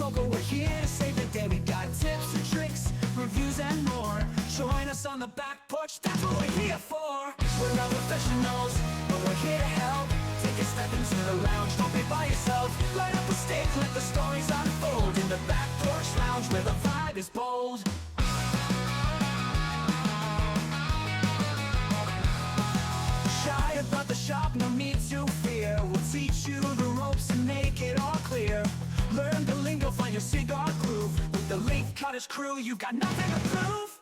smoker, we're here to save the day. We got tips and tricks, reviews and more. Join us on the back porch, that's what we're here for. We're not professionals, but we're here to help. Take a step into the lounge, don't be by yourself. Light up a stick, let the stories unfold. In the Back Porch Lounge, where the vibe is bold. Shy about the shop, no need to fear. We'll teach you the ropes and make it all clear. Learn the lingo, find your cigar groove. With the Leaf Cutters crew, you got nothing to prove.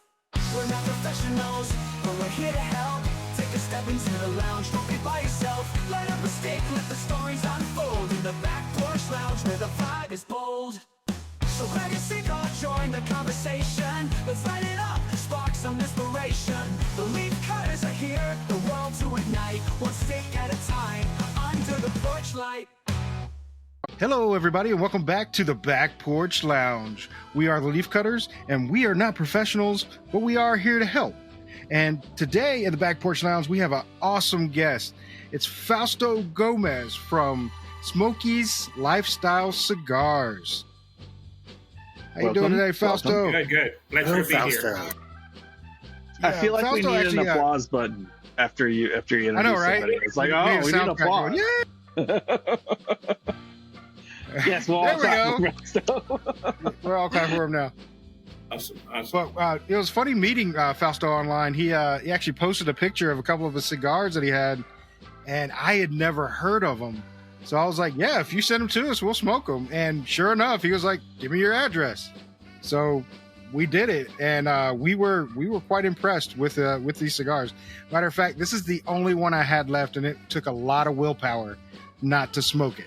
We're not professionals, but we're here to help. Take a step into the lounge, don't be by yourself. Light up a stick, let the stories unfold. In the Back Porch Lounge, where the vibe is bold. So grab your cigar, join the conversation. Let's light it up, spark some inspiration. The Leaf Cutters are here, the world to ignite. One stick at a time, under the porch light. Hello, everybody, and welcome back to the Back Porch Lounge. We are the Leaf Cutters, and we are not professionals, but we are here to help. And today in the Back Porch Lounge, we have an awesome guest. It's Fausto Gomez from Smokey's Lifestyle Cigars. How you doing today, Fausto? Good. Pleasure to be here. I feel like Fausto we need actually, an applause button after you introduce I know, right? somebody. It's like, oh, we need applause. Yeah. Yes, well, There we go. We're all clapping for him now. Awesome. But it was funny meeting Fausto online. He actually posted a picture of a couple of the cigars that he had, and I had never heard of them. So I was like, yeah, if you send them to us, we'll smoke them. And sure enough, he was like, give me your address. So we did it, and we were quite impressed with these cigars. Matter of fact, this is the only one I had left, and it took a lot of willpower not to smoke it.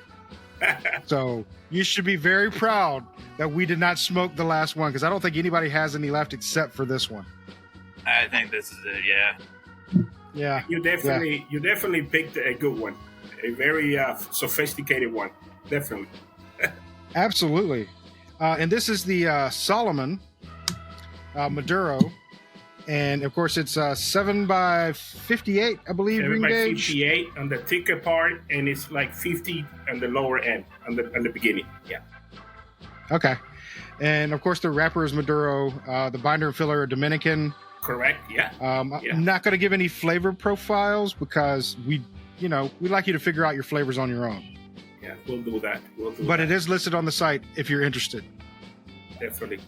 So you should be very proud that we did not smoke the last one, because I don't think anybody has any left except for this one. I think this is it. Yeah. Yeah. You definitely picked a good one, a very sophisticated one. Definitely. Absolutely. And this is the Solomon Maduro. And of course, it's 7x58, I believe, ring gauge. 58 on the thicker part, and it's like 50 on the lower end, on the beginning. Yeah. Okay. And of course, the wrapper is Maduro. The binder and filler are Dominican. Correct. Yeah. Yeah. I'm not going to give any flavor profiles because we like you to figure out your flavors on your own. Yeah, we'll do that. But it is listed on the site if you're interested. Definitely.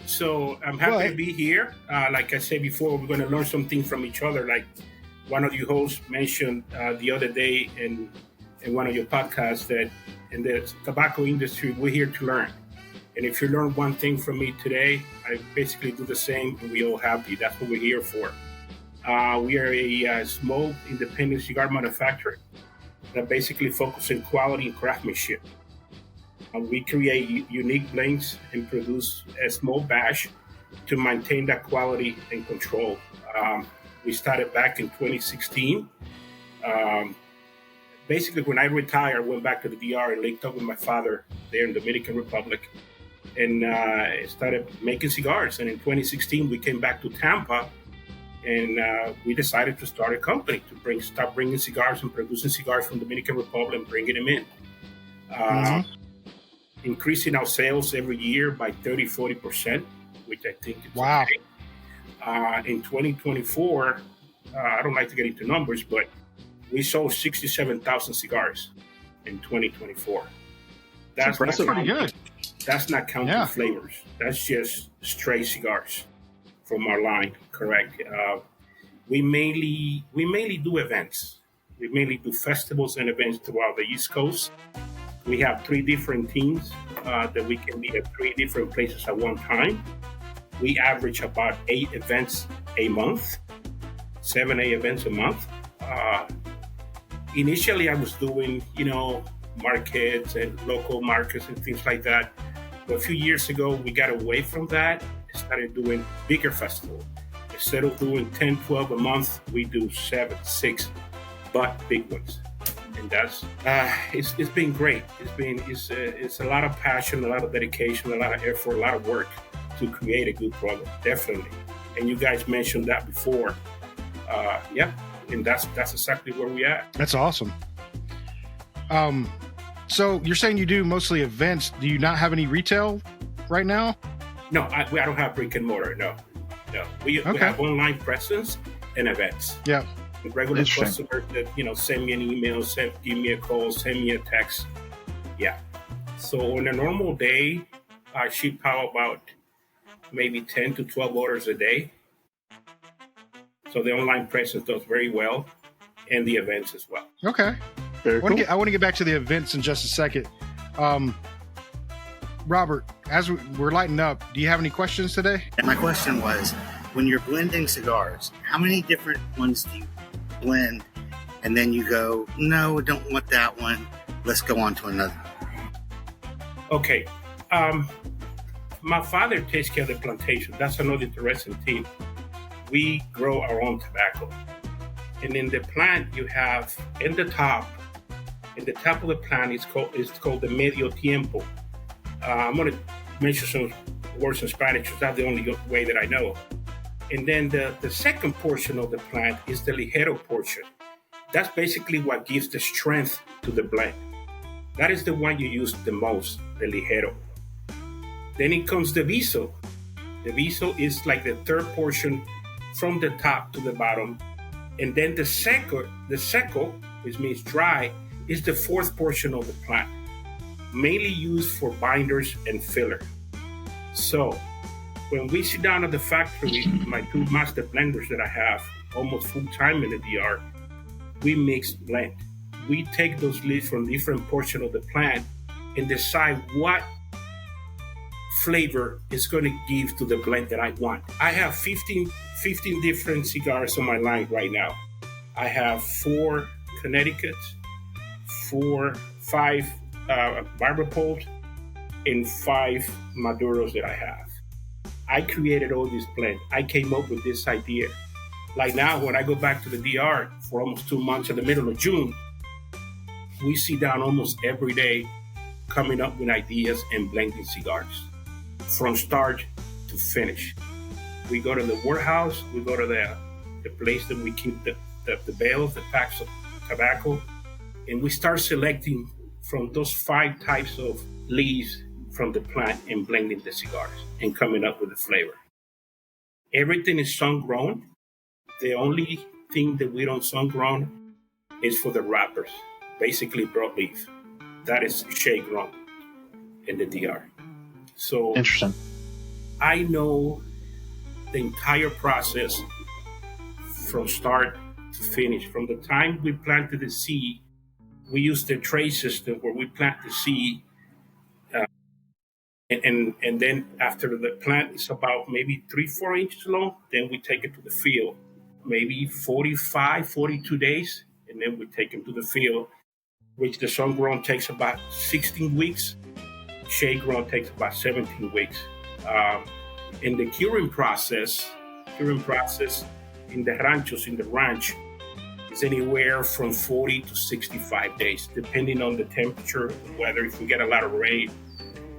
So I'm happy to be here. Like I said before, we're going to learn something from each other. Like one of you hosts mentioned the other day in one of your podcasts that in the tobacco industry, we're here to learn. And if you learn one thing from me today, I basically do the same, and we're all happy. That's what we're here for. We are a small independent cigar manufacturer that basically focuses on quality and craftsmanship. We create unique blends and produce a small batch to maintain that quality and control. We started back in 2016. Basically, when I retired, I went back to the DR and linked up with my father there in the Dominican Republic and started making cigars. And in 2016, we came back to Tampa and we decided to start a company to start bringing cigars and producing cigars from the Dominican Republic and bringing them in. Increasing our sales every year by 30-40%, which I think is wow. Okay. In 2024, I don't like to get into numbers, but we sold 67,000 cigars in 2024. That's pretty good. That's not counting flavors. That's just straight cigars from our line. Correct. We mainly do events. We mainly do festivals and events throughout the East Coast. We have 3 different teams that we can be at 3 different places at one time. We average about 8 events a month, 7-8 events a month. Initially, I was doing, markets and local markets and things like that. But a few years ago, we got away from that and started doing bigger festivals. Instead of doing 10, 12 a month, we do 7, 6, but big ones. And that's it's been great. It's a lot of passion, a lot of dedication, a lot of effort, a lot of work to create a good product, definitely. And you guys mentioned that before. And that's exactly where we at. That's awesome. So you're saying you do mostly events. Do you not have any retail right now? No, I don't have brick and mortar. No. We have online presence and events. Yeah. Regular customers that send me an email, give me a call, send me a text. Yeah. So on a normal day, I ship out about maybe 10 to 12 orders a day. So the online presence does very well, and the events as well. Okay. Very cool. I want to get back to the events in just a second. Robert, as we're lighting up, do you have any questions today? And my question was, when you're blending cigars, how many different ones do you blend? And then you go, no, I don't want that one. Let's go on to another. Okay. My father takes care of the plantation. That's another interesting thing. We grow our own tobacco. And in the plant, you have in the top of the plant is called the medio tiempo. I'm going to mention some words in Spanish because that's the only way that I know. And then the second portion of the plant is the ligero portion. That's basically what gives the strength to the blend. That is the one you use the most, the ligero. Then it comes the viso. The viso is like the third portion from the top to the bottom. And then the seco, which means dry, is the fourth portion of the plant, mainly used for binders and filler. So when we sit down at the factory, my two master blenders that I have almost full time in the DR, we mix blend. We take those leaves from different portions of the plant and decide what flavor is going to give to the blend that I want. I have 15 different cigars on my line right now. I have 4 Connecticut's, 5 Barber Poles, and 5 Maduros that I have. I created all this blend. I came up with this idea. Like now, when I go back to the DR for almost 2 months in the middle of June, we sit down almost every day coming up with ideas and blending cigars from start to finish. We go to the warehouse, we go to the place that we keep the bales, the packs of tobacco, and we start selecting from those 5 types of leaves from the plant and blending the cigars and coming up with the flavor. Everything is sun-grown. The only thing that we don't sun-grown is for the wrappers, basically broadleaf. That is shade-grown in the DR. So interesting. I know the entire process from start to finish. From the time we planted the seed, we use the tray system where we plant the seed, and then after the plant is about maybe 3-4 inches long, then we take it to the field, maybe 42 days, and then we take it to the field, which the sun grown takes about 16 weeks. Shade grown takes about 17 weeks. In the curing process in the ranchos, in the ranch, is anywhere from 40 to 65 days, depending on the temperature, the weather, if we get a lot of rain,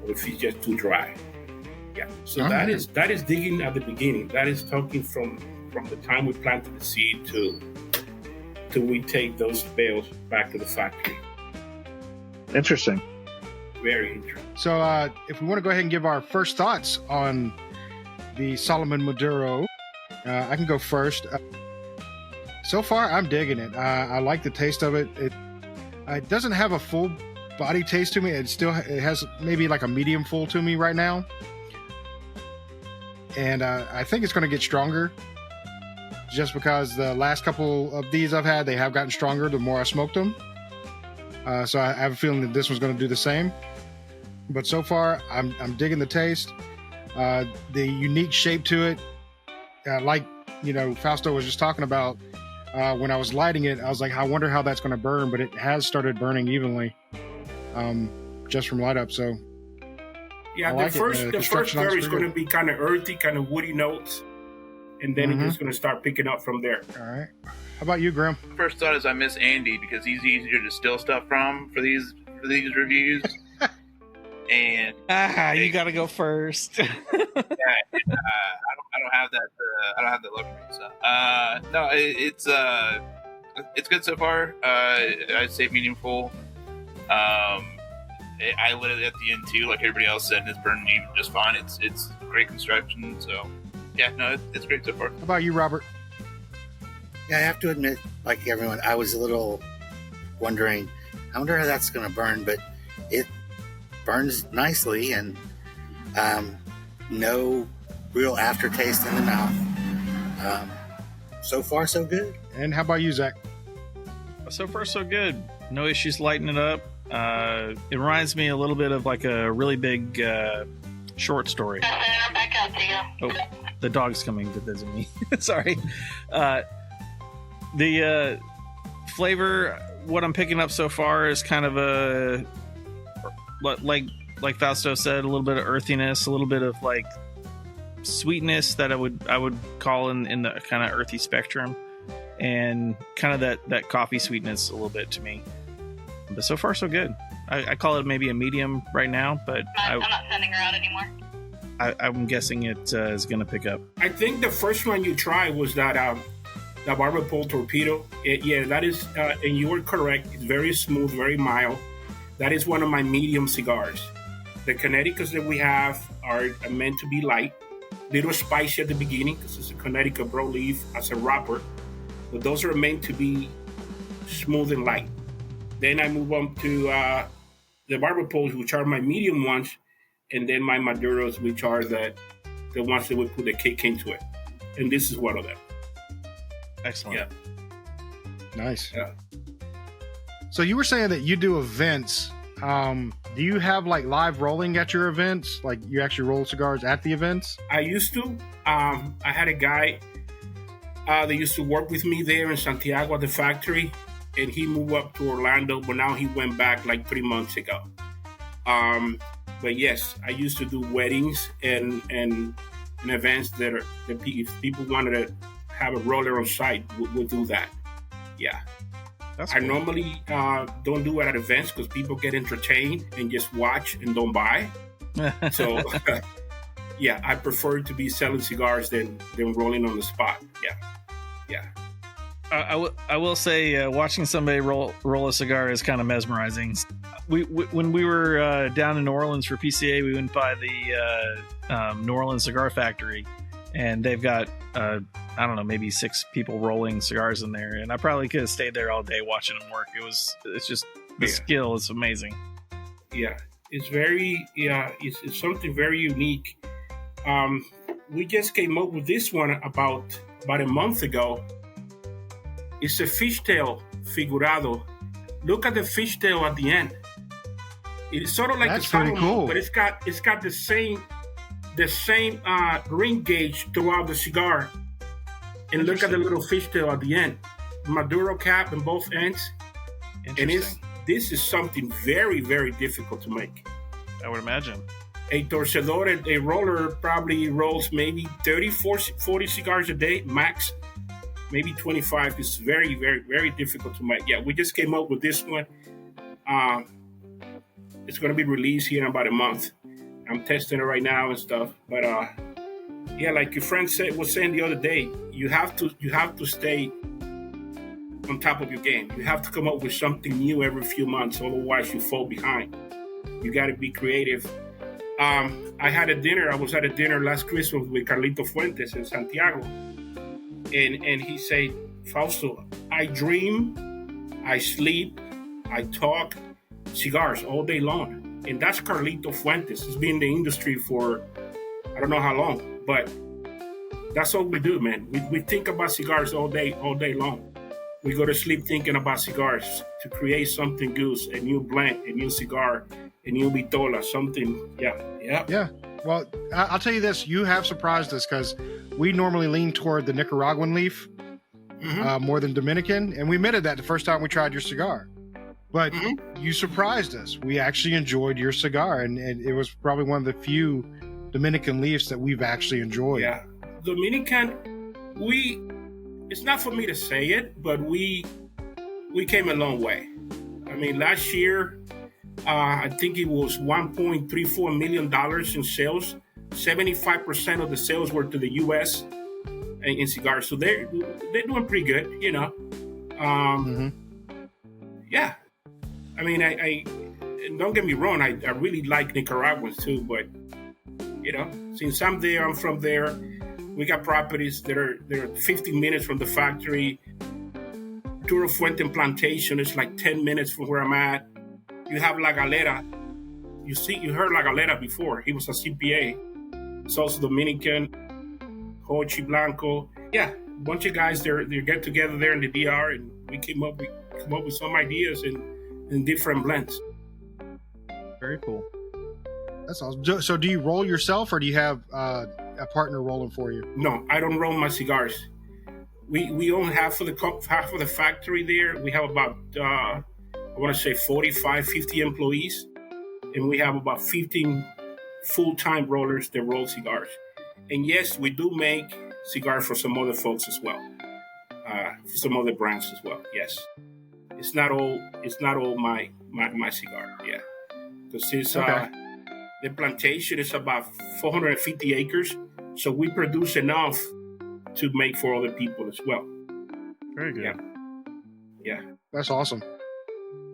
or if it's just too dry. Yeah. So that is digging at the beginning. That is talking from the time we planted the seed to we take those bales back to the factory. Interesting. Very interesting. So if we want to go ahead and give our first thoughts on the Solomon Maduro, I can go first. So far, I'm digging it. I like the taste of it. It doesn't have a full body taste to me. It has maybe like a medium full to me right now. And I think it's going to get stronger just because the last couple of these I've had, they have gotten stronger the more I smoked them. So I have a feeling that this one's going to do the same. But so far, I'm digging the taste. The unique shape to it. Like, Fausto was just talking about, when I was lighting it, I was like, I wonder how that's going to burn, but it has started burning evenly just from light up. So yeah, the first berry is going to be kind of earthy, kind of woody notes, and then it's just going to start picking up from there. All right. How about you, Grim? First thought is I miss Andy because he's easier to distill stuff from for these reviews. And you got to go first. I don't have that. I don't have that luxury. So, no, it's good so far. I'd say meaningful. I lit it at the end too, like everybody else said, and it's burning even just fine. It's great construction, so yeah, no, it's great so far. How about you, Robert? Yeah, I have to admit, like everyone, I was a little wondering, I wonder how that's going to burn, but it burns nicely and no real aftertaste in the mouth. So far, so good. And how about you, Zach? So far, so good. No issues lighting it up. It reminds me a little bit of like a really big short story. Oh, the dog's coming to visit me. Sorry. The flavor, what I'm picking up so far is kind of a like Fausto said, a little bit of earthiness, a little bit of like sweetness that I would call in the kind of earthy spectrum, and kind of that coffee sweetness a little bit to me. But so far, so good. I call it maybe a medium right now, but I'm not sending her out anymore. I'm guessing it is going to pick up. I think the first one you tried was that the Barber Pole Torpedo. Yeah, that is, and you were correct. It's very smooth, very mild. That is one of my medium cigars. The Connecticut's that we have are meant to be light, little spicy at the beginning because it's a Connecticut broadleaf as a wrapper, but those are meant to be smooth and light. Then I move on to the Barber Poles, which are my medium ones, and then my Maduros, which are the ones that would put the kick into it. And this is one of them. Excellent. Yeah. Nice. Yeah. So you were saying that you do events. Do you have like live rolling at your events? Like you actually roll cigars at the events? I used to. I had a guy that used to work with me there in Santiago at the factory, and he moved up to Orlando, but now he went back like 3 months ago. But yes, I used to do weddings and events that if people wanted to have a roller on site, we'll do that. Yeah. That's I cool. normally don't do it at events because people get entertained and just watch and don't buy. So, yeah, I prefer to be selling cigars than rolling on the spot. Yeah. I will say, watching somebody roll a cigar is kind of mesmerizing. When we were down in New Orleans for PCA, we went by the New Orleans Cigar Factory, and they've got I don't know, maybe 6 people rolling cigars in there, and I probably could have stayed there all day watching them work. It's just the skill is amazing. Yeah, it's it's something very unique. We just came up with this one about a month ago. It's a fishtail figurado. Look at the fishtail at the end. It's sort of like That's a Solomon, pretty cool. but it's got the same ring gauge throughout the cigar. And look at the little fishtail at the end. Maduro cap in both ends. And this is something very, very difficult to make. I would imagine. A torcedor, a roller, probably rolls maybe 30, 40 cigars a day, max. Maybe 25. It's very, very, very difficult to make. Yeah, we just came up with this one. It's going to be released here in about a month. I'm testing it right now and stuff. But yeah, like your friend was saying the other day, you have to stay on top of your game. You have to come up with something new every few months, otherwise you fall behind. You got to be creative. I was at a dinner last Christmas with Carlito Fuentes in Santiago, and he said, Fausto, I dream, I sleep, I talk cigars all day long. And that's Carlito Fuentes. He's been in the industry for I don't know how long, but that's all we do, man. We think about cigars all day long. We go to sleep thinking about cigars to create something good, a new blend, a new cigar, a new vitola, something. Yeah. Well, I'll tell you this. You have surprised us because we normally lean toward the Nicaraguan leaf more than Dominican. And we admitted that the first time we tried your cigar. But you surprised us. We actually enjoyed your cigar. And it was probably one of the few Dominican leaves that we've actually enjoyed. Yeah. Dominican, it's not for me to say it, but we came a long way. I mean, last year, I think it was $1.34 million in sales. 75% of the sales were to the U.S. in cigars. So they're doing pretty good, you know. Yeah. I mean, don't get me wrong, I really like Nicaraguans too, but since I'm there, I'm from there. We got properties that are 15 minutes from the factory. Turo Fuente Plantation is like 10 minutes from where I'm at. You have La Galera. You heard La Galera before. He was a CPA. It's also Dominican. Hochi Blanco. Yeah, a bunch of guys they get together there in the DR, and we come up with some ideas in different blends. Very cool. That's awesome. So do you roll yourself, or do you have a partner rolling for you? No, I don't roll my cigars. We own half of the factory there. We have about I want to say 45, 50 employees, and we have about 15 full-time rollers that roll cigars. And yes, we do make cigars for some other folks as well, for some other brands as well. Yes, it's not all my cigar. Yeah, because it's the plantation is about 450 acres, so we produce enough to make for other people as well. Very good. Yeah. That's awesome.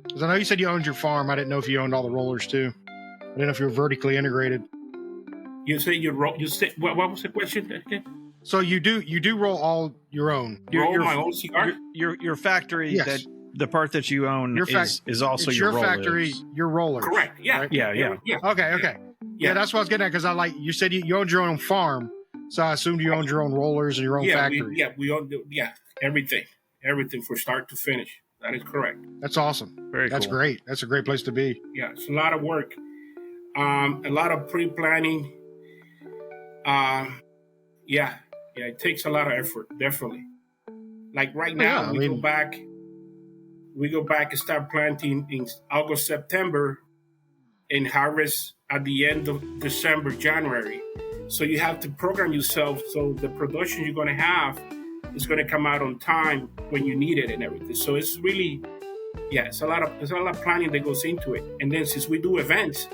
Because I know you said you owned your farm. I didn't know if you owned all the rollers too. I didn't know if you were vertically integrated. You say you roll. You say what was the question again? So you do roll all your own. Roll my own cigar. Your factory, yes. that the part that you own is also it's your rollers. factory, your rollers. Correct. Yeah. Right? Yeah. Okay. Yeah, that's what I was getting at, because you said you owned your own farm, so I assumed you owned your own rollers and your own factory. We own everything from start to finish. That is correct. That's awesome. That's cool. great. That's a great place to be. Yeah, it's a lot of work, a lot of pre-planning. It takes a lot of effort, definitely. Like right now, we go back and start planting in August, September, and harvest at the end of December, January. So you have to program yourself so the production you're going to have is going to come out on time when you need it and everything. So it's really, it's a lot of planning that goes into it. And then since we do events,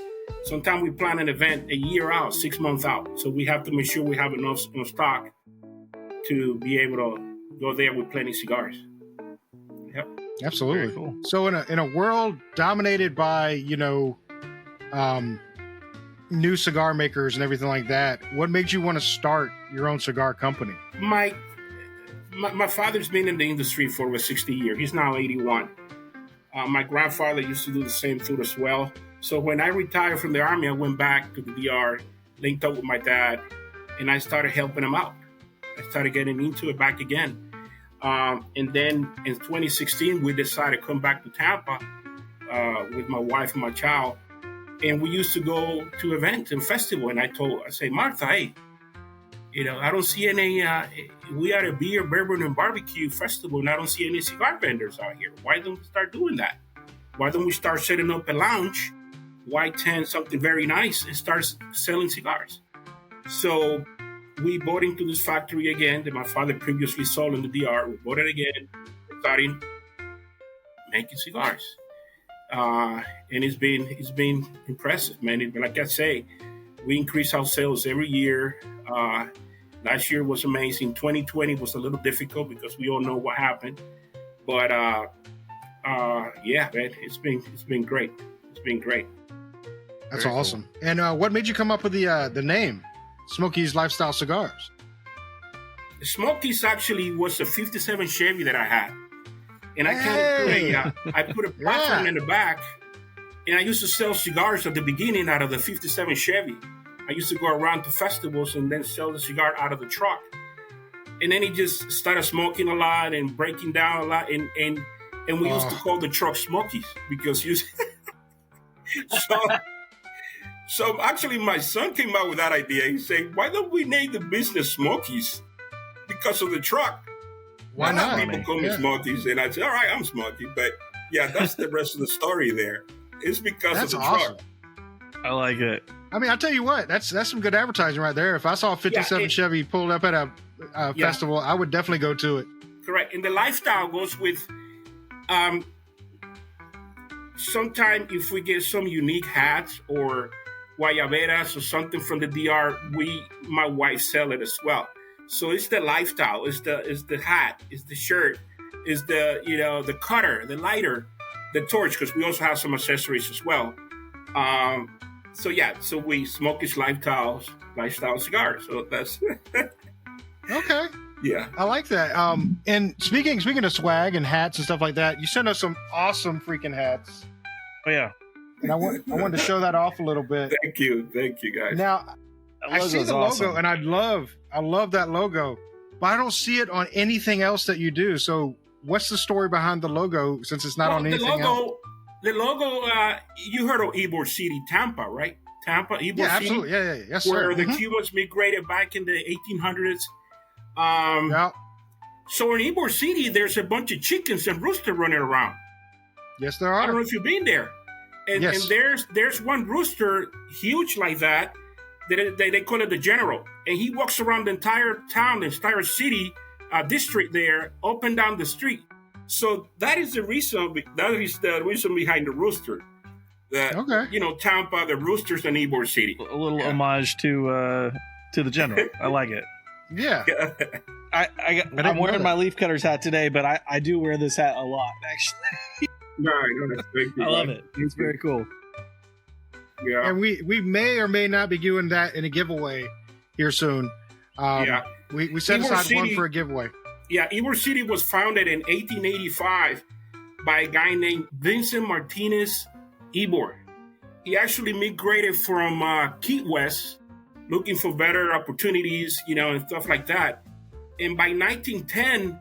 sometimes we plan an event a year out, 6 months out. So we have to make sure we have enough stock to be able to go there with plenty of cigars. Yep. Absolutely. Very cool. So in a world dominated by, new cigar makers and everything like that, what made you want to start your own cigar company? My father's been in the industry for over 60 years. He's now 81. My grandfather used to do the same thing as well. So when I retired from the Army, I went back to the DR, linked up with my dad, and I started helping him out. I started getting into it back again. And then in 2016, we decided to come back to Tampa with my wife and my child. And we used to go to events and festivals. And I say, Martha, hey, I don't see any, we are a beer, bourbon, and barbecue festival, and I don't see any cigar vendors out here. Why don't we start doing that? Why don't we start setting up a lounge, white tent, something very nice, and start selling cigars? So we bought into this factory again that my father previously sold in the DR. We bought it again, starting making cigars. And it's been impressive, man. Like I say, we increase our sales every year. Last year was amazing. 2020 was a little difficult because we all know what happened. But man, it's been great. It's been great. That's Very awesome. Cool. And what made you come up with the name Smokey's Lifestyle Cigars? Smokey's actually was a 57 Chevy that I had. And I put a platform in the back, and I used to sell cigars at the beginning out of the 57 Chevy. I used to go around to festivals and then sell the cigar out of the truck. And then he just started smoking a lot and breaking down a lot. And we used to call the truck Smokies because so actually my son came out with that idea. He said, why don't we name the business Smokies? Because of the truck. Why not? People call me Smokies, and I say, all right, I'm Smokey. But yeah, that's the rest of the story there. It's because of the truck. I like it. I mean, I'll tell you what, that's some good advertising right there. If I saw a 57 Chevy pulled up at a festival, I would definitely go to it. Correct. And the lifestyle goes with, sometimes if we get some unique hats or guayaberas or something from the DR, my wife sell it as well. So it's the lifestyle, it's the hat, it's the shirt, it's the the cutter, the lighter, the torch, because we also have some accessories as well. So we Smokey's lifestyle cigars. So that's Okay. yeah. I like that. And speaking of swag and hats and stuff like that, you sent us some awesome freaking hats. Oh yeah. And I wanted to show that off a little bit. Thank you guys. Now, I see the logo, and I love that logo, but I don't see it on anything else that you do. So, what's the story behind the logo? Since it's not on anything else. The logo. You heard of Ybor City, Tampa, right? Tampa, Ybor City. Absolutely. Yeah. Yes, where sir. the Cubans migrated back in the 1800s. Yeah. So in Ybor City, there's a bunch of chickens and roosters running around. Yes, there I don't know are. if you've been there. And, Yes. and there's one rooster huge like that they call it the general, and he walks around the entire town, the entire city district there, up and down the street. So that is the reason. That is the reason behind the rooster. That Tampa, the roosters, and Ybor City. A little homage to the general. I like it. Yeah. I'm wearing my leaf cutters hat today, but I do wear this hat a lot, actually. No, that's great. I love it. It's very cool. Yeah. And we may or may not be doing that in a giveaway here soon. We set Ybor aside one City- for a giveaway. Yeah, Ybor City was founded in 1885 by a guy named Vincent Martinez Ybor. He actually migrated from Key West, looking for better opportunities, and stuff like that. And by 1910,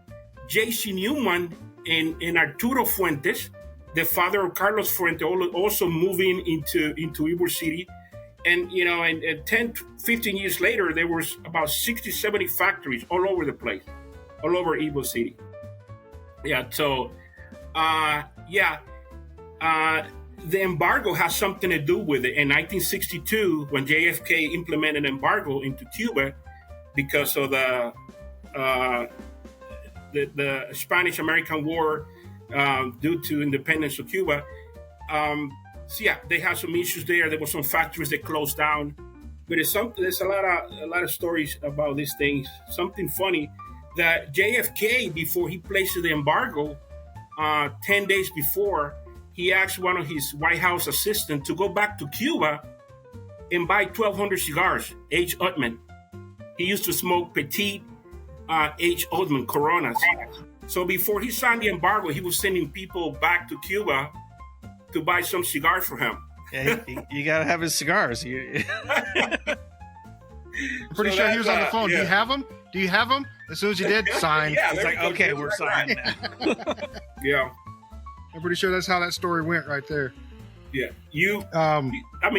J.C. Newman and Arturo Fuentes, the father of Carlos Fuentes, also moving into Ybor City. And, and 10, 15 years later, there was about 60, 70 factories all over the place, all over Ybor City. Yeah, so, the embargo has something to do with it. In 1962, when JFK implemented an embargo into Cuba because of the Spanish-American War due to independence of Cuba. They had some issues there. There were some factories that closed down. But there's a lot of stories about these things. Something funny that JFK, before he placed the embargo, 10 days before, he asked one of his White House assistants to go back to Cuba and buy 1,200 cigars, H. Utman. He used to smoke petite H. Utman Coronas. So before he signed the embargo, he was sending people back to Cuba to buy some cigars for him. Yeah, you got to have his cigars. I'm pretty sure he was on the phone. Yeah. Do you have them? As soon as you did, sign. Yeah, It's there like, we go. okay, we're signing now. Yeah, I'm pretty sure that's how that story went right there. yeah. Um, H.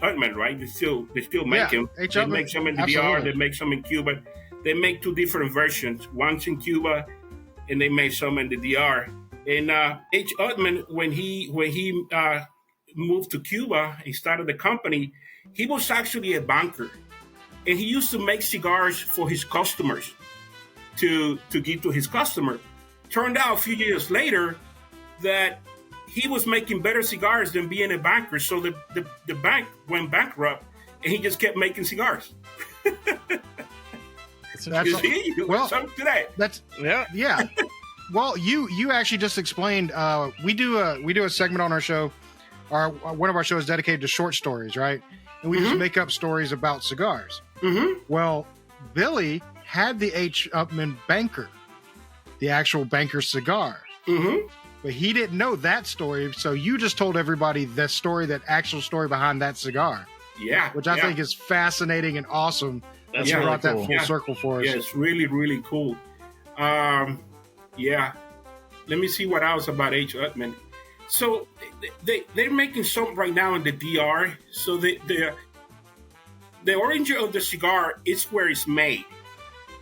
Utman, right? They still make him. H. They Utman, make some in the absolutely. DR. They make some in Cuba. They make two different versions. One's in Cuba, and they make some in the DR. And H. Utman, when he moved to Cuba, he started the company. He was actually a banker, and he used to make cigars for his customers to give to his customer. Turned out a few years later that he was making better cigars than being a banker. So the bank went bankrupt, and he just kept making cigars. That's You see? well, Something to that. that's Yeah. Well, you actually just explained. We do a segment on our show. One of our shows dedicated to short stories, right? And we just make up stories about cigars. Mm-hmm. Well, Billy had the H. Upman Banker, the actual Banker cigar, Mm-hmm. but he didn't know that story. So you just told everybody the story, that actual story behind that cigar, Yeah. which I think is fascinating and awesome. That's you really brought cool. that full circle for us. Yeah, it's really, really cool. Yeah. Let me see what else about H. Utman. So they're making some right now in the DR. So the origin of the cigar is where it's made.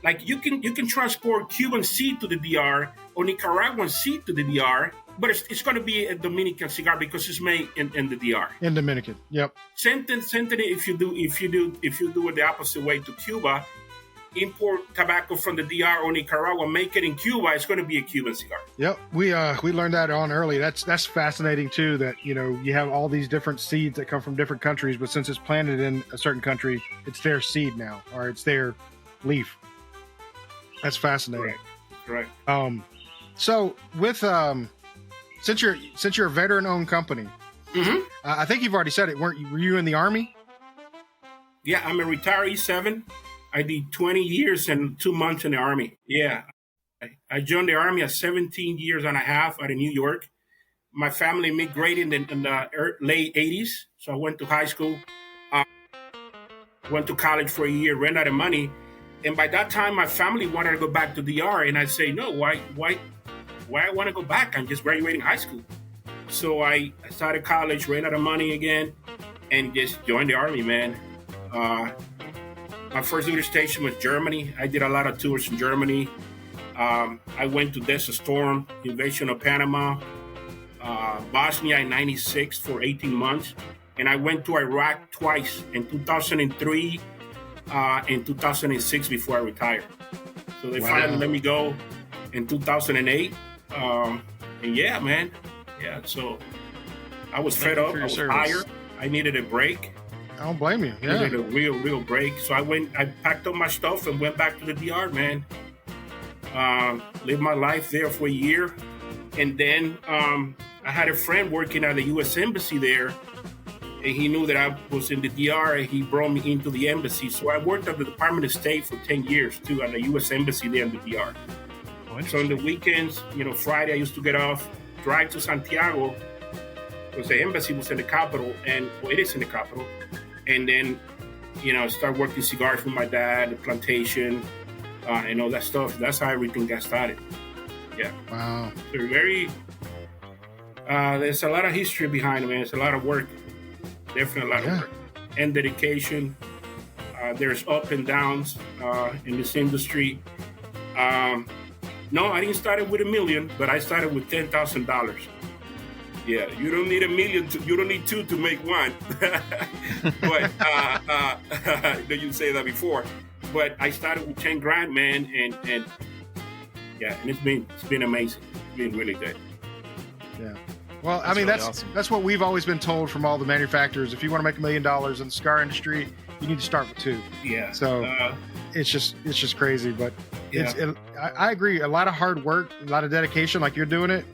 Like you can transport Cuban seed to the DR or Nicaraguan seed to the DR, but it's going to be a Dominican cigar because it's made in the DR. In Dominican, yep. Same thing if you do it the opposite way to Cuba, import tobacco from the DR or Nicaragua, make it in Cuba, it's going to be a Cuban cigar. Yep, we learned that on early. That's fascinating too. That you have all these different seeds that come from different countries, but since it's planted in a certain country, it's their seed now, or it's their leaf. That's fascinating. Right. So with since you're a veteran-owned company, Mm-hmm. I think you've already said it. Were you in the Army? Yeah, I'm a retiree 7. I did 20 years and 2 months in the Army. Yeah. I joined the Army at 17 years and a half out of New York. My family immigrated in the late 80s. So I went to high school, went to college for a year, ran out of money. And by that time, my family wanted to go back to DR. And I say, no, why I want to go back? I'm just graduating high school. So I started college, ran out of money again, and just joined the Army, man. My first duty station was Germany. I did a lot of tours in Germany. I went to Desert Storm, invasion of Panama, Bosnia in 96 for 18 months. And I went to Iraq twice, in 2003 and 2006 before I retired. So they finally let me go in 2008. And yeah, man. Yeah, so I was fed up. I was tired. I needed a break. I don't blame you. Yeah. I needed a real break. So I packed up my stuff and went back to the DR, man. Lived my life there for a year. And then I had a friend working at the U.S. Embassy there. And he knew that I was in the DR, and he brought me into the embassy. So I worked at the Department of State for 10 years, too, at the U.S. Embassy there in the DR. So on the weekends, Friday I used to get off, drive to Santiago, because the embassy was in the capital, it is in the capital. And then, start working cigars with my dad, the plantation, and all that stuff. That's how everything got started. Yeah. Wow. So there's a lot of history behind it, man. It's a lot of work. Definitely a lot of work. And dedication. There's up and downs in this industry. No, I didn't start it with $1 million, but I started with $10,000. Yeah, you don't need $1 million. You don't need 2 to make 1. But you say that before. But I started with 10 grand, man, and yeah, and it's been amazing. It's been really good. Yeah. Well, I mean, that's awesome. That's what we've always been told from all the manufacturers. If you want to make $1 million in the cigar industry, you need to start with 2. Yeah. So it's just crazy, but I agree. A lot of hard work, a lot of dedication, like you're doing it,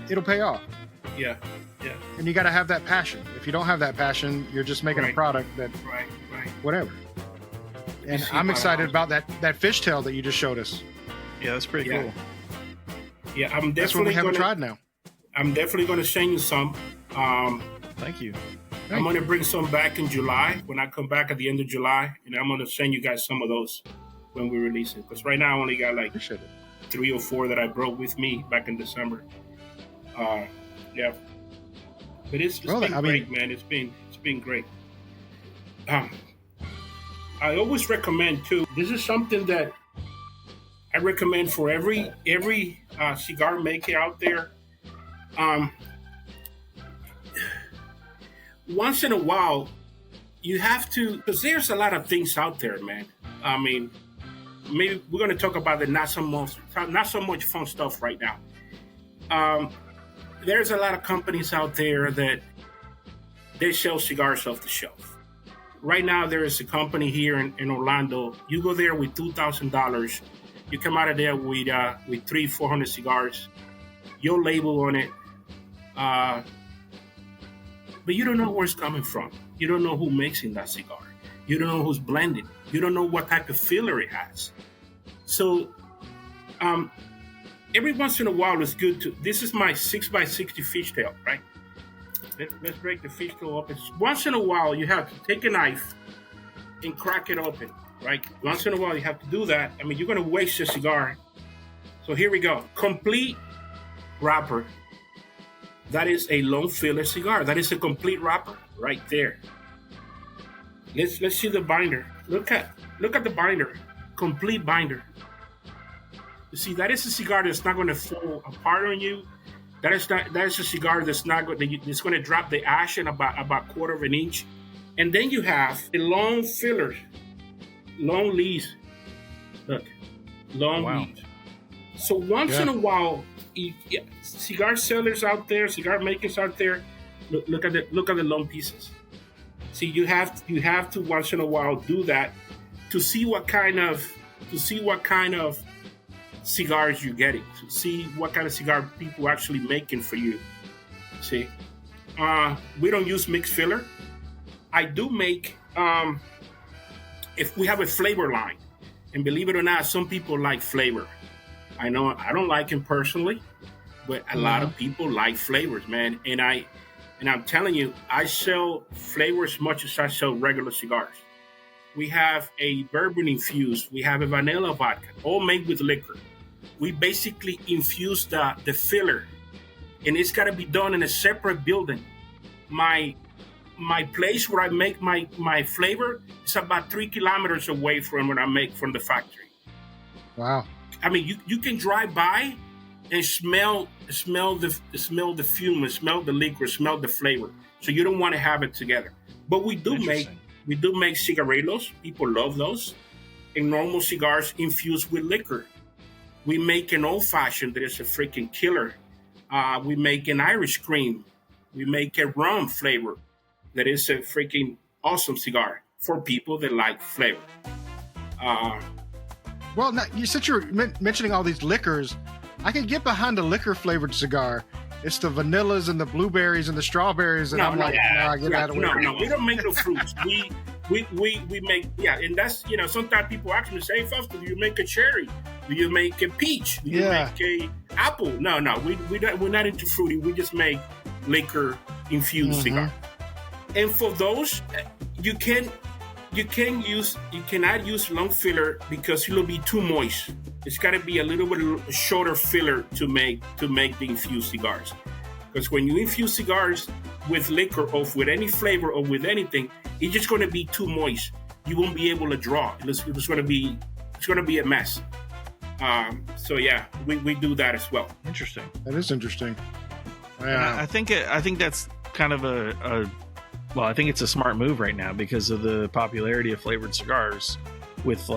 it'll pay off. Yeah. Yeah. And you got to have that passion. If you don't have that passion, you're just making a product that, whatever. And I'm excited about that fishtail that you just showed us. Yeah, that's pretty cool. Yeah, I'm definitely. That's what we haven't tried now. I'm definitely going to send you some. Thank you. I'm going to bring some back in July when I come back at the end of July, and I'm going to send you guys some of those when we release it. Because right now I only got like 3 or 4 that I brought with me back in December. Yeah, but it's been great, man. It's been great. I always recommend too. This is something that I recommend for every cigar maker out there. Once in a while, you have to, because there's a lot of things out there, man. I mean, maybe we're going to talk about the not so much fun stuff right now. There's a lot of companies out there that they sell cigars off the shelf. Right now, there is a company here in Orlando. You go there with $2,000. You come out of there with 300-400 cigars. Your label on it. But you don't know where it's coming from. You don't know who makes in that cigar. You don't know who's blending. You don't know what type of filler it has. So every once in a while, it's good to... This is my 6x60 fishtail, right? Let's break the fishtail open. Once in a while, you have to take a knife and crack it open, right? Once in a while, you have to do that. I mean, you're going to waste your cigar. So here we go. Complete wrapper. That is a long filler cigar. That is a complete wrapper right there. Let's see the binder. Look at the binder. Complete binder. You see, that is a cigar that's not going to fall apart on you. That is a cigar that's going to drop the ash in about 1/4 of an inch. And then you have a long filler, long leaves. Look, long leaves. So once in a while, cigar sellers out there, cigar makers out there, look at the long pieces. See, you have to once in a while do that to see what kind of cigars you're getting, to see what kind of cigar people are actually making for you. See, We don't use mixed filler. I do make, if we have a flavor line, and believe it or not, some people like flavor. I know I don't like them personally, but a lot of people like flavors, man. And I'm telling you, I sell flavors as much as I sell regular cigars. We have a bourbon infused. We have a vanilla vodka, all made with liquor. We basically infuse the filler, and it's got to be done in a separate building. My place where I make my flavor is about 3 kilometers away from what I make from the factory. Wow. I mean, you can drive by and smell the fume, smell the liquor, smell the flavor. So you don't want to have it together. But we do make cigarillos. People love those. And normal cigars infused with liquor. We make an old fashioned that is a freaking killer. We make an Irish cream. We make a rum flavor that is a freaking awesome cigar for people that like flavor. Well, now, since you're mentioning all these liquors, I can get behind a liquor flavored cigar. It's the vanillas and the blueberries and the strawberries, and get out of the way. No, we don't make no fruits. We make, and that's, sometimes people ask me, say, Fausto, do you make a cherry? Do you make a peach? Do you make a apple? No, we're not into fruity. We just make liquor infused cigar. And for those, you cannot use long filler because it'll be too moist. It's got to be a little bit shorter filler to make the infused cigars. Because when you infuse cigars with liquor or with any flavor or with anything, it's just going to be too moist. You won't be able to draw. It's going to be a mess. So yeah, we do that as well. Interesting. That is interesting. Yeah. I think that's kind of well, I think it's a smart move right now because of the popularity of flavored cigars. With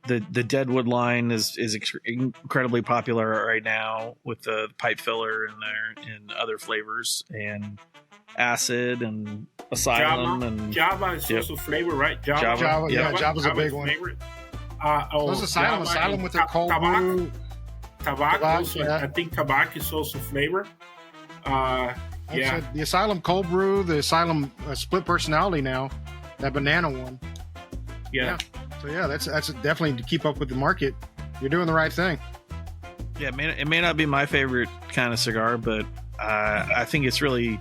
the Deadwood line is incredibly popular right now with the pipe filler in there and other flavors and acid and asylum Java is also flavor, right? Java's a big one. There's asylum with the cold brew. Tabac also, I think tabac is also flavor. The asylum cold brew, the asylum split personality now, that banana one. Yeah. So that's definitely to keep up with the market. You're doing the right thing. Yeah, it may not be my favorite kind of cigar, but I think it's really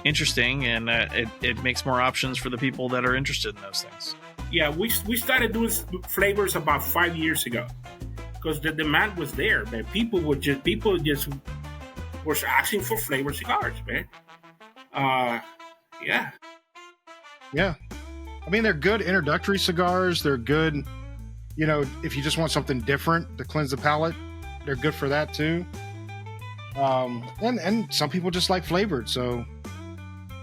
interesting, and it makes more options for the people that are interested in those things. Yeah, we started doing flavors about 5 years ago because the demand was there, man. People just were asking for flavored cigars, man. Yeah. I mean, they're good introductory cigars. They're good, if you just want something different to cleanse the palate, they're good for that too. And some people just like flavored. So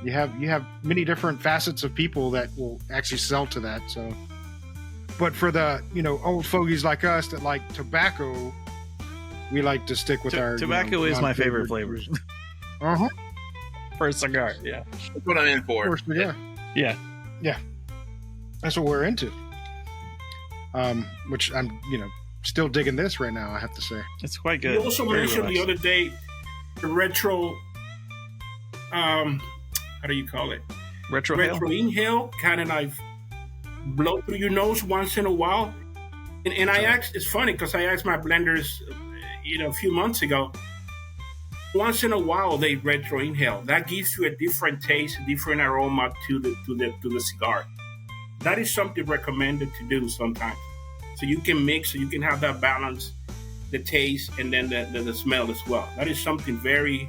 you have many different facets of people that will actually sell to that. So, but for the, old fogies like us that like tobacco, we like to stick with our tobacco is my favorite flavor. For a cigar, yeah. That's what I'm in for. Yeah. That's what we're into. Which I'm, still digging this right now, I have to say. It's quite good. You also mentioned the other day the retro, how do you call it? Retro inhale, kind of like blow through your nose once in a while. And I asked, it's funny because I asked my blenders, a few months ago, once in a while they retro inhale. That gives you a different taste, a different aroma to the cigar. That is something recommended to do sometimes. So you can mix, so you can have that balance, the taste, and then the smell as well. That is something very,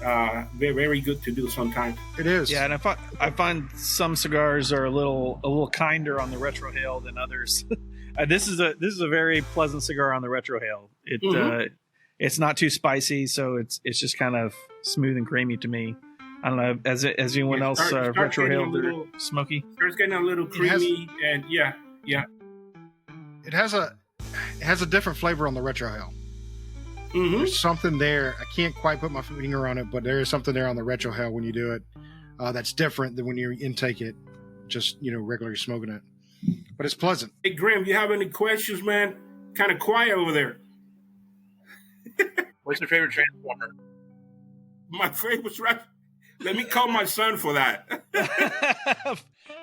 very, very good to do sometimes. It is. Yeah, and I find some cigars are a little kinder on the retrohale than others. This is a very pleasant cigar on the retrohale. It's not too spicy, so it's just kind of smooth and creamy to me. I don't know, as anyone else retrohaled their Smokey? It's getting a little creamy, and yeah. It has a different flavor on the retrohale. There's something there. I can't quite put my finger on it, but there is something there on the retrohale when you do it that's different than when you intake it, just regularly smoking it. But it's pleasant. Hey, Graham, you have any questions, man? Kind of quiet over there. What's your favorite Transformer? My face was right. Let me call my son for that.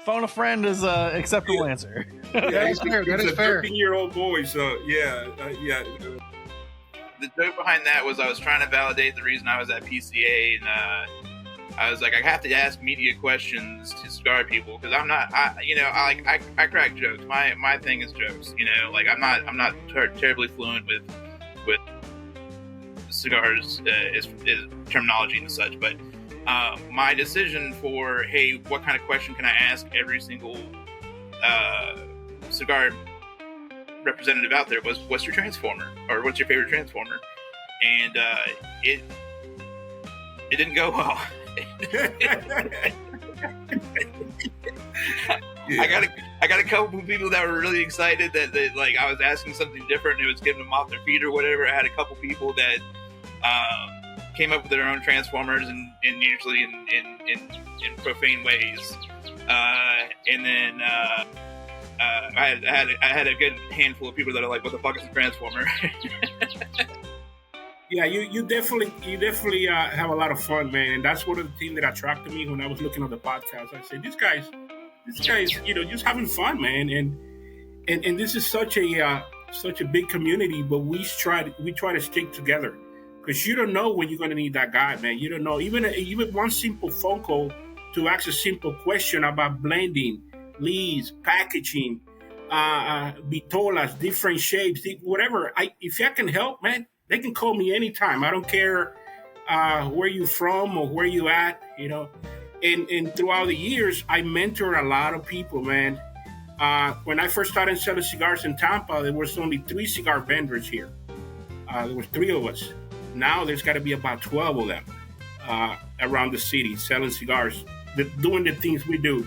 Phone a friend is an acceptable answer. That is fair. That is fair. 13-year-old boy, so yeah. The joke behind that was I was trying to validate the reason I was at PCA, and I was like, I have to ask media questions to cigar people because I'm not, I crack jokes. My thing is jokes. Like I'm not terribly fluent with cigars is terminology and such, but my decision for, hey, what kind of question can I ask every single cigar representative out there was, what's your transformer, or what's your favorite transformer? And it didn't go well. Yeah. I got a couple of people that were really excited that like I was asking something different and it was getting them off their feet or whatever. I had a couple people that came up with their own transformers and usually in profane ways. And then I had a good handful of people that are like, "What the fuck is a transformer?" Yeah, you definitely have a lot of fun, man, and that's one of the things that attracted me when I was looking at the podcast. I said, "This guy's, just having fun, man," and this is such a big community, but we try to stick together because you don't know when you're going to need that guy, man. You don't know even one simple phone call to ask a simple question about blending, leaves, packaging, vitolas, different shapes, whatever. If I can help, man. They can call me anytime. I don't care where you from or where you at, And throughout the years, I mentored a lot of people, man. When I first started selling cigars in Tampa, there was only 3 cigar vendors here. There was 3 of us. Now there's got to be about 12 of them around the city selling cigars, doing the things we do.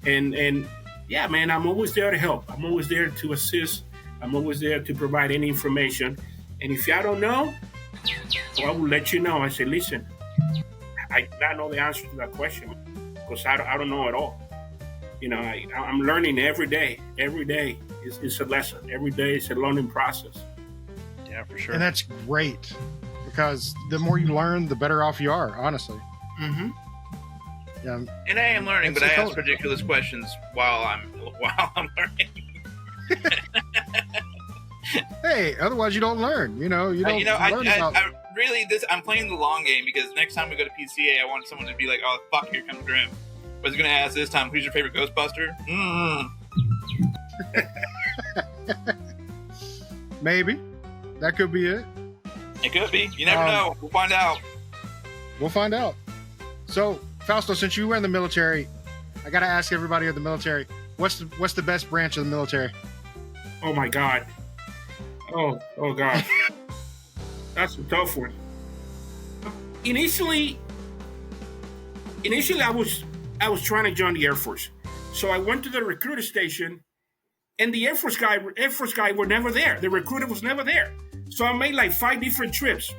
And yeah, man, I'm always there to help. I'm always there to assist. I'm always there to provide any information. And if I don't know, I will let you know. I say, listen, I do not know the answer to that question because I don't know at all. I'm learning every day. Every day is a lesson. Every day is a learning process. Yeah, for sure. And that's great because the more you learn, the better off you are, honestly. Mm-hmm. Yeah. And I am learning, but I ask ridiculous questions while I'm learning. Hey, otherwise you don't learn. You don't learn about... I really I'm playing the long game because next time we go to PCA, I want someone to be like, "Oh fuck, here comes Grim." What's he gonna ask this time? Who's your favorite Ghostbuster? Maybe that could be it. It could be. You never know. We'll find out. We'll find out. So, Fausto, since you were in the military, I gotta ask everybody in the military, what's the best branch of the military? Oh my God. Oh God. That's a tough one. Initially I was trying to join the Air Force. So I went to the recruiter station and the Air Force guy were never there. The recruiter was never there. So I made like 5 different trips.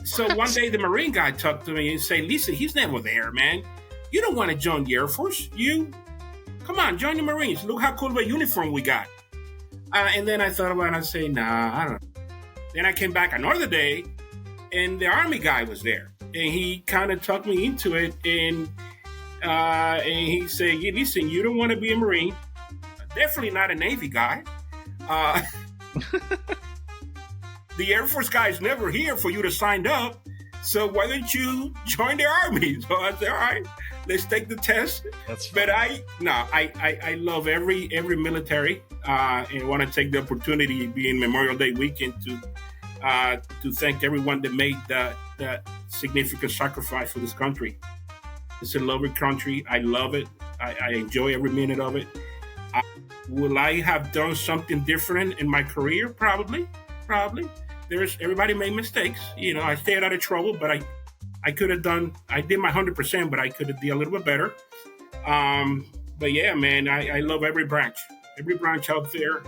So one day the Marine guy talked to me and said, "Listen, he's never there, man. You don't want to join the Air Force. Come on, join the Marines. Look how cool of a uniform we got." And then I thought about it and I say, "Nah, I don't know." Then I came back another day and the Army guy was there. And he kind of talked me into it. And he said, "Yeah, listen, you don't want to be a Marine. Definitely not a Navy guy. The Air Force guy is never here for you to sign up. So why don't you join the Army?" So I said, "All right, let's take the test." That's but I love every military and want to take the opportunity being Memorial Day weekend to thank everyone that made that significant sacrifice for this country. It's a lovely country. I love it. I enjoy every minute of it. Will I have done something different in my career? Probably. Everybody made mistakes. I stayed out of trouble, but I could have I did my 100%, but I could have done a little bit better. But yeah, man, I love every branch out there.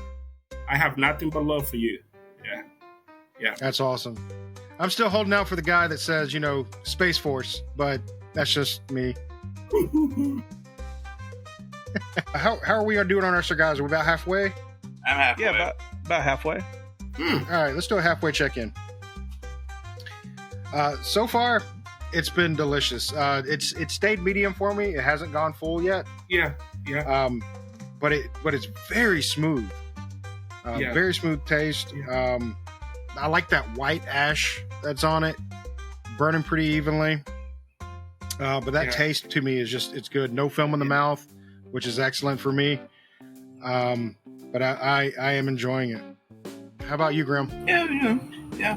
I have nothing but love for you. Yeah. That's awesome. I'm still holding out for the guy that says, Space Force, but that's just me. How are we doing on our cigars? Are we about halfway? I'm halfway. Yeah, about halfway. All right, let's do a halfway check-in. So far, it's been delicious. It stayed medium for me. It hasn't gone full yet. Yeah. But it's very smooth. Very smooth taste. Yeah. I like that white ash that's on it, burning pretty evenly. But that taste to me is it's good. No film in the mouth, which is excellent for me. But I am enjoying it. How about you, Grim? Yeah.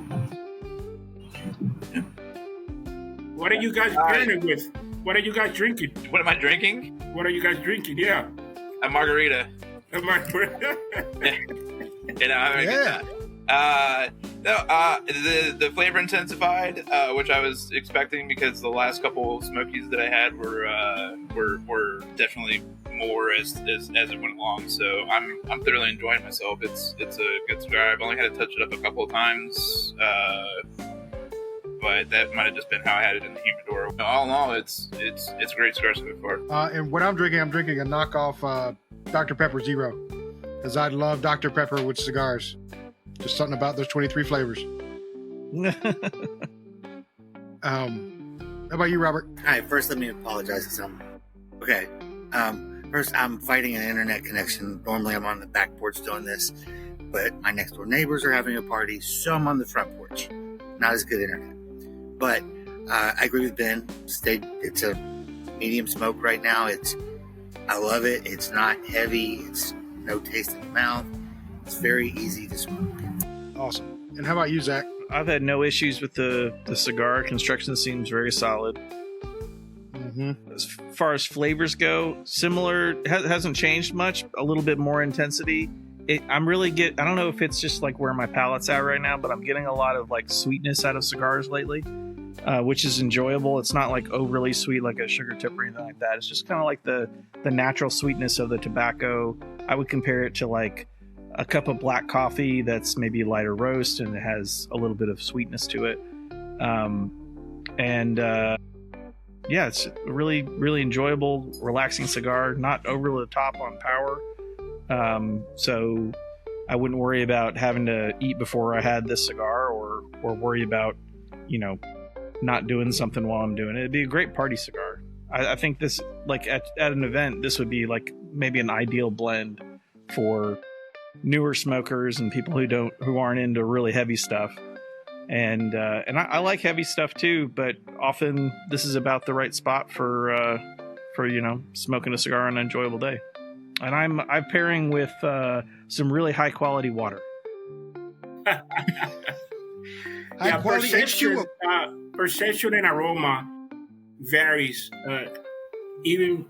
What are you guys pairing it with? What are you guys drinking? What am I drinking? What are you guys drinking? Yeah. A margarita. A margarita. The flavor intensified, which I was expecting because the last couple of Smokies that I had were definitely more as it went along. So I'm thoroughly enjoying myself. It's a good cigar. I've only had to touch it up a couple of times, but that might have just been how I had it in the humidor. All in all, it's a great cigar so far. And what I'm drinking a knockoff Dr. Pepper Zero, because I love Dr. Pepper with cigars. Just something about those 23 flavors. How about you, Robert? All right, first let me apologize to someone. Okay. First, I'm fighting an internet connection. Normally, I'm on the back porch doing this, but my next door neighbors are having a party, so I'm on the front porch. Not as good internet. But I agree with Ben. It's a medium smoke right now. I love it. It's not heavy. It's no taste in the mouth. It's very easy to smoke. Awesome. And how about you, Zach? I've had no issues with the cigar. Construction seems very solid. Mm-hmm. As far as flavors go, similar. Hasn't changed much. A little bit more intensity. I don't know if it's just like where my palate's at right now, but I'm getting a lot of like sweetness out of cigars lately, which is enjoyable. It's not like overly sweet like a sugar tip or anything like that. It's just kind of like the natural sweetness of the tobacco. I would compare it to like a cup of black coffee that's maybe lighter roast and it has a little bit of sweetness to it. It's a really, really enjoyable, relaxing cigar, not over the top on power. So I wouldn't worry about having to eat before I had this cigar or worry about, not doing something while I'm doing it. It'd be a great party cigar. I think this, like at an event, this would be like maybe an ideal blend for newer smokers and people who aren't into really heavy stuff. And I like heavy stuff too, but often this is about the right spot for smoking a cigar on an enjoyable day. And I'm pairing with some really high quality water. Perception and aroma varies, even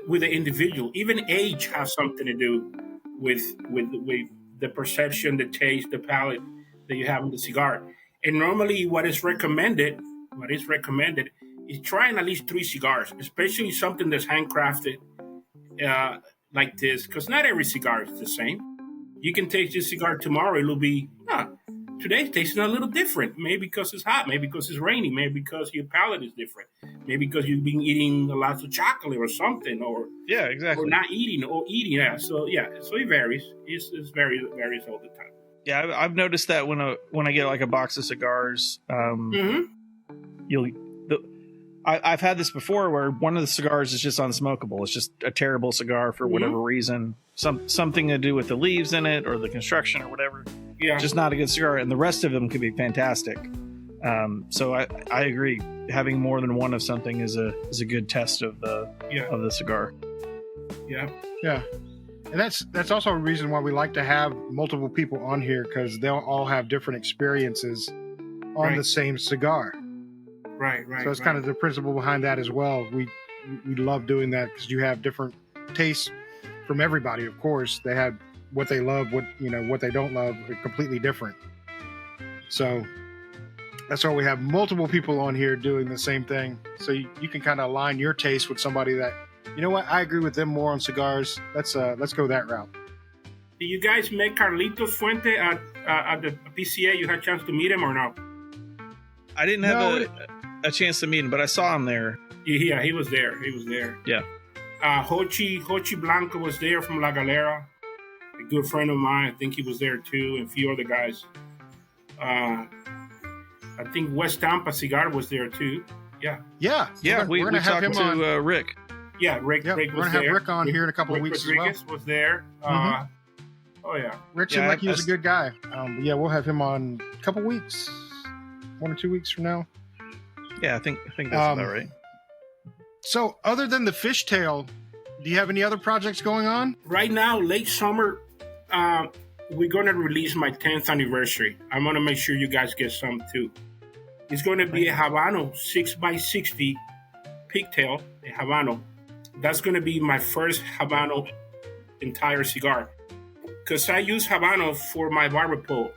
with the individual. Even age has something to do with the perception, the taste, the palate that you have in the cigar. And normally, what is recommended is trying at least 3 cigars, especially something that's handcrafted like this, because not every cigar is the same. You can taste this cigar tomorrow, it'll be today's tasting a little different. Maybe because it's hot, maybe because it's rainy, maybe because your palate is different, maybe because you've been eating a lot of chocolate or something, or exactly, or not eating or eating. So it varies. It varies all the time. Yeah, I've noticed that when I get like a box of cigars, I've had this before where one of the cigars is just unsmokable. It's just a terrible cigar for whatever reason, something to do with the leaves in it or the construction or whatever. Yeah, just not a good cigar, and the rest of them could be fantastic. So I agree. Having more than one of something is a good test of the cigar. Yeah. And that's also a reason why we like to have multiple people on here, because they'll all have different experiences on the same cigar. Right. So it's kind of the principle behind that as well. We love doing that because you have different tastes from everybody. Of course, they have what they love, what they don't love, are completely different. So that's why we have multiple people on here doing the same thing. So you can kind of align your taste with somebody that, you know what, I agree with them more on cigars. Let's go that route. Did you guys met Carlitos Fuente at the PCA? You had a chance to meet him or no? I didn't have a chance to meet him, but I saw him there. Yeah, he was there. Yeah. Hochi Blanco was there from La Galera. A good friend of mine. I think he was there too, and a few other guys. I think West Tampa Cigar was there too. Yeah. Yeah. We talked to Rick. Yeah, Rick. Yep, Rick we're was gonna have there. Rick on here in a couple of weeks Rodriguez as well. was there. Mhm. Oh yeah. Rick seemed like he was a good guy. Yeah, we'll have him on a couple weeks, 1 or 2 weeks from now. Yeah, I think that's about right. So, other than the fishtail, do you have any other projects going on? Right now, late summer, we're gonna release my 10th anniversary. I'm gonna make sure you guys get some too. It's gonna be a Habano 6x60 pigtail, a Habano. That's gonna be my first Habano entire cigar. Because I use Habano for my barber pole.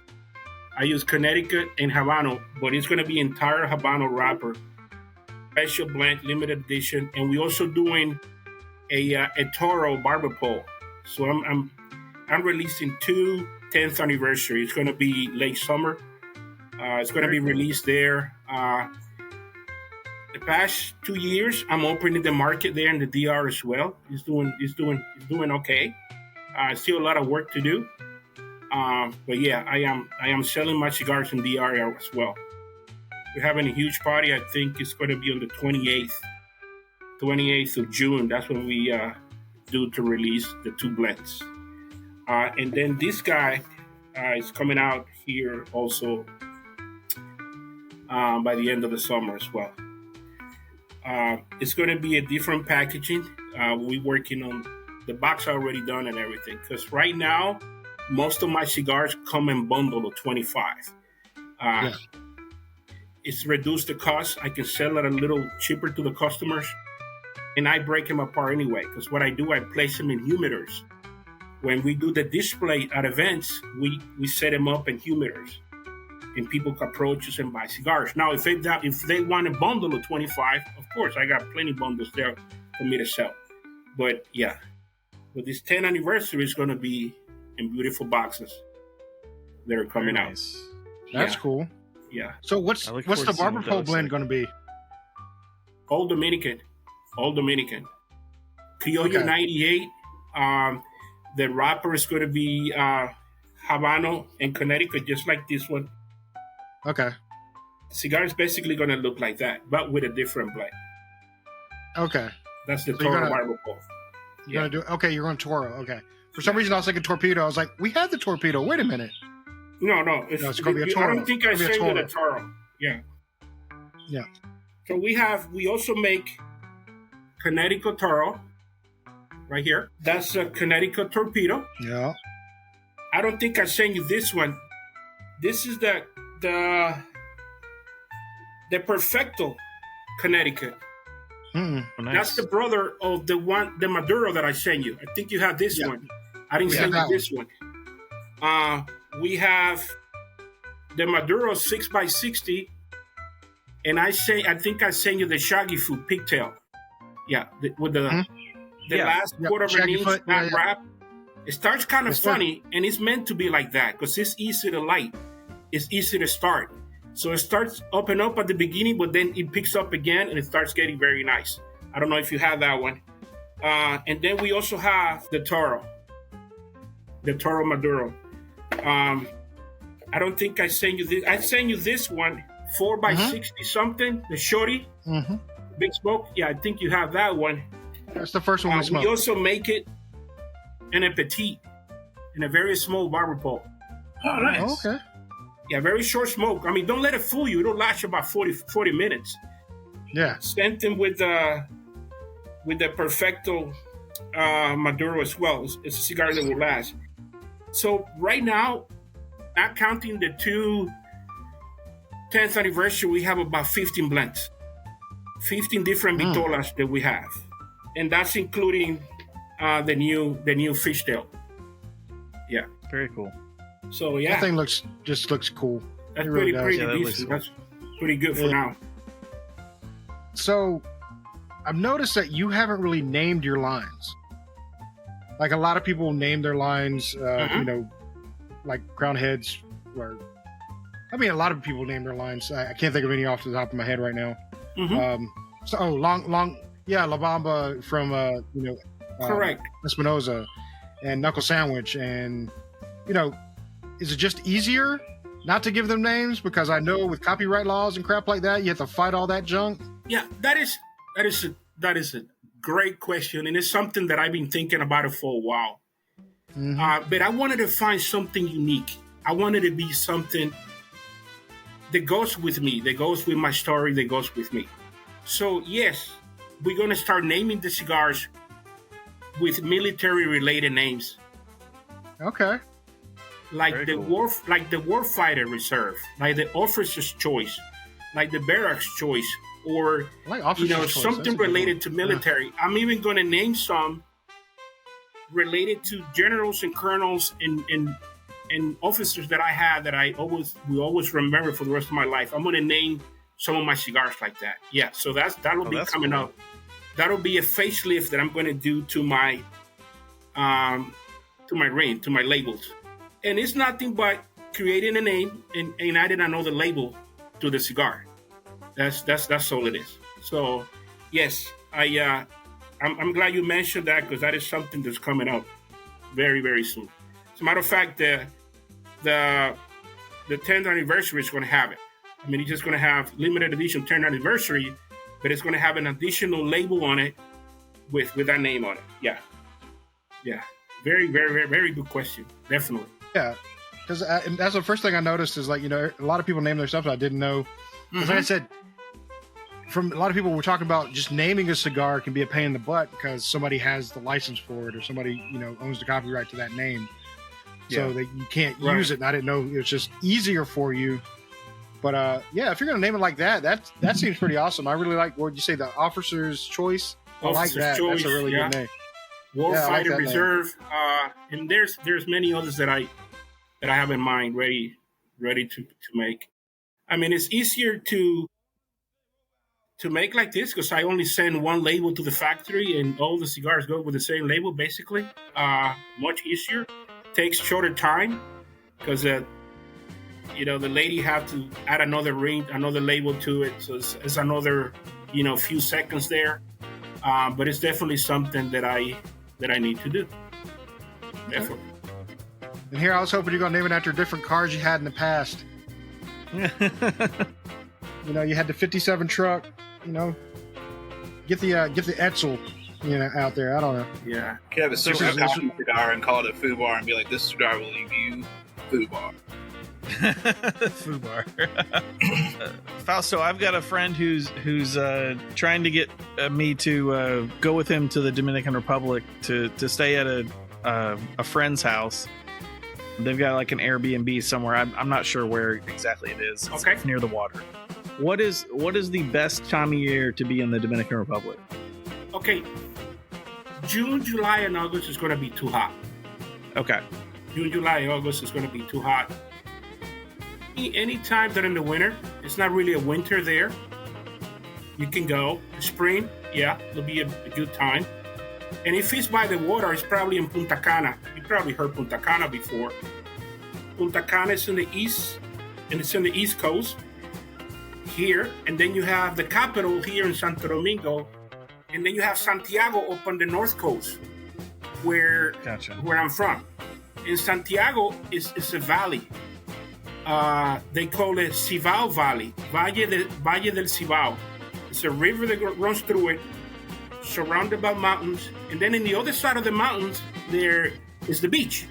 I use Connecticut and Habano, but it's gonna be entire Habano wrapper. Special blend, limited edition, and we're also doing a Toro barber pole. So I'm releasing 2 10th anniversary. It's gonna be late summer. It's gonna be released there. The past 2 years, I'm opening the market there in the DR as well. It's doing okay. Still a lot of work to do. But yeah, I am selling my cigars in DR as well. We're having a huge party. I think it's going to be on the 28th of June. That's when we do to release the 2 blends. And then this guy is coming out here also by the end of the summer as well. It's going to be a different packaging. We're working on the box already done and everything. Because right now, most of my cigars come in bundle of 25. It's reduced the cost. I can sell it a little cheaper to the customers. And I break them apart anyway. Because what I do, I place them in humidors. When we do the display at events, we set them up in humidors. And people can approach us and buy cigars. Now, if they want a bundle of 25, of course, I got plenty of bundles there for me to sell. But yeah, with this 10th anniversary, it's going to be in beautiful boxes that are coming out. That's cool. Yeah. So what's the barber pole blend going to be? All Dominican. Criollo 98. The wrapper is going to be Habano and Connecticut, just like this one. Okay. The cigar is basically going to look like that, but with a different blend. Okay. That's the Toro barber pole. You're going Toro. Okay. For some reason, I was thinking torpedo. I was like, we had the torpedo. Wait a minute. No. It's going to be a Toro. I don't think I said you the Toro. Yeah. Yeah. So we also make Connecticut Toro right here. That's a Connecticut Torpedo. Yeah. I don't think I sent you this one. This is the Perfecto Connecticut. Nice. That's the brother of the Maduro that I sent you. I think you have this one. I didn't send you this one. We have the Maduro 6x60, and I think I sent you the Shaggy Food Pigtail. Yeah, with the last quarter of an inch back wrap. It starts kind of funny, and it's meant to be like that because it's easy to light. It's easy to start. So it starts up and up at the beginning, but then it picks up again, and it starts getting very nice. I don't know if you have that one. And then we also have the Toro Maduro. I don't think I sent you this. I sent you this one, 4x60 something, the Shorty, Big Smoke. Yeah, I think you have that one. That's the first one we smoked. We also make it in a petite, in a very small barber pole. Oh, nice. Okay. Yeah, very short smoke. I mean, don't let it fool you. It'll last about 40 minutes. Yeah. Sent them with the Perfecto Maduro as well. It's a cigar that will last. So right now, not counting the 2 10th anniversary, we have about 15 blends. 15 different vitolas that we have. And that's including the new fishtail. Yeah. Very cool. So yeah. That thing looks cool. That's really pretty that decent. That's pretty good for now. So I've noticed that you haven't really named your lines. Like a lot of people name their lines, like Crown Heads. A lot of people name their lines. I can't think of any off the top of my head right now. La Bamba from Correct. Espinosa, and Knuckle Sandwich, and is it just easier not to give them names because I know with copyright laws and crap like that, you have to fight all that junk? Yeah, that is a great question, and it's something that I've been thinking about it for a while. But I wanted to find something unique. I wanted to be something that goes with me, that goes with my story, that goes with me. So yes, we're gonna start naming the cigars with military-related names. Okay. Like Very the cool. Warfighter Reserve, like the Officer's Choice, like the Barracks Choice, or I like Officer's Choice. That's a something good related one. to military. I'm even going to name some related to generals and colonels and officers that I had that will always remember for the rest of my life. I'm going to name some of my cigars like that. Yeah, so that'll be coming cool. up. That'll be a facelift that I'm going to do to my ring, to my labels. And it's nothing but creating a name and adding another label to the cigar. That's all it is. So, yes, I'm glad you mentioned that because that is something that's coming up very, very soon. As a matter of fact, the 10th anniversary is going to have it. I mean, it's just going to have limited edition 10th anniversary, but it's going to have an additional label on it with that name on it. Yeah. Very, very, very, very good question. Definitely. Yeah, because that's the first thing I noticed is a lot of people name their stuff that I didn't know. Because like I said, from a lot of people were talking about just naming a cigar can be a pain in the butt because somebody has the license for it or somebody owns the copyright to that name, so that you can't use it. And I didn't know it's just easier for you. But if you're gonna name it like that, that seems pretty awesome. I really like what you say, the Officer's Choice. I like that. Choice, that's a really good name. Warfighter Reserve, and there's many others that I have in mind ready to make. I mean, it's easier to make like this because I only send one label to the factory and all the cigars go with the same label. Basically, much easier. Takes shorter time because the lady have to add another ring, another label to it, so it's another few seconds there. But it's definitely something that I need to do. Definitely. And here I was hoping you're gonna name it after different cars you had in the past. You had the 57 truck. Get the Etzel, out there. I don't know. Yeah. You could have a super common cigar and call it a foobar and be like, this cigar will leave you foobar. Fubar. Fausto, I've got a friend who's trying to get me to go with him to the Dominican Republic to stay at a friend's house. They've got like an Airbnb somewhere. I'm not sure where exactly it is. It's near the water. What is the best time of year to be in the Dominican Republic? Okay. June, July, and August is going to be too hot. Okay. June, July, and August is going to be too hot. Any time during the winter, it's not really a winter there. You can go. Spring, it'll be a good time. And if it's by the water, it's probably in Punta Cana. You probably heard Punta Cana before. Punta Cana is in the east, and it's in the East Coast here. And then you have the capital here in Santo Domingo. And then you have Santiago up on the North Coast, where I'm from. And Santiago is a valley. They call it Cibao Valley, Valle del Cibao. It's a river that runs through it, surrounded by mountains. And then in the other side of the mountains, there is the beach.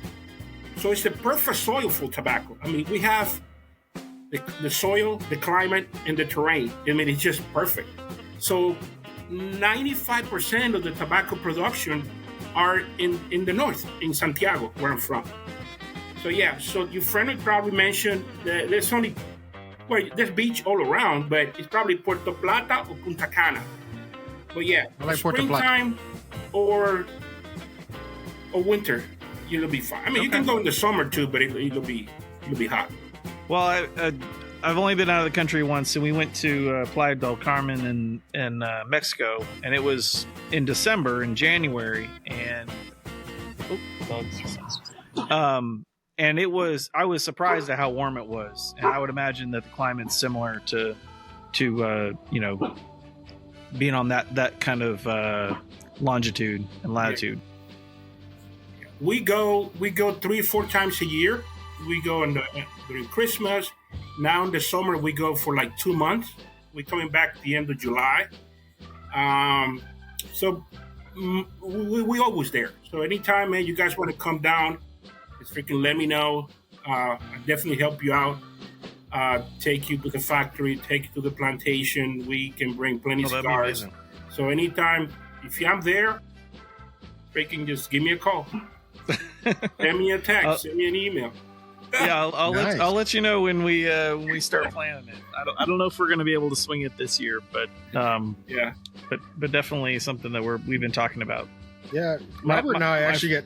So it's the perfect soil for tobacco. I mean, we have the soil, the climate, and the terrain. I mean, it's just perfect. So 95% of the tobacco production are in the north, in Santiago, where I'm from. So so your friend would probably mention that there's beach all around, but it's probably Puerto Plata or Punta Cana. But like springtime or winter, it'll be fine. I mean, you can go in the summer too, but it'll be hot. Well, I've only been out of the country once, and we went to Playa del Carmen in Mexico, and it was in December and January, and and I was surprised at how warm it was, and I would imagine that the climate's similar to being on that kind of longitude and latitude. We go 3 or 4 times a year we go during Christmas. Now in the summer, we go for like 2 months. We're coming back at the end of July. So we always there. So anytime, man, you guys want to come down, just freaking let me know. I'll definitely help you out. Take you to the factory, take you to the plantation. We can bring plenty of cigars. So anytime, if I'm there, freaking just give me a call. Send me a text, send me an email. Yeah, I'll Nice. let you know when we start planning it. I don't know if we're going to be able to swing it this year, but Yeah. but definitely something that we've been talking about. Yeah, Robert and I actually got.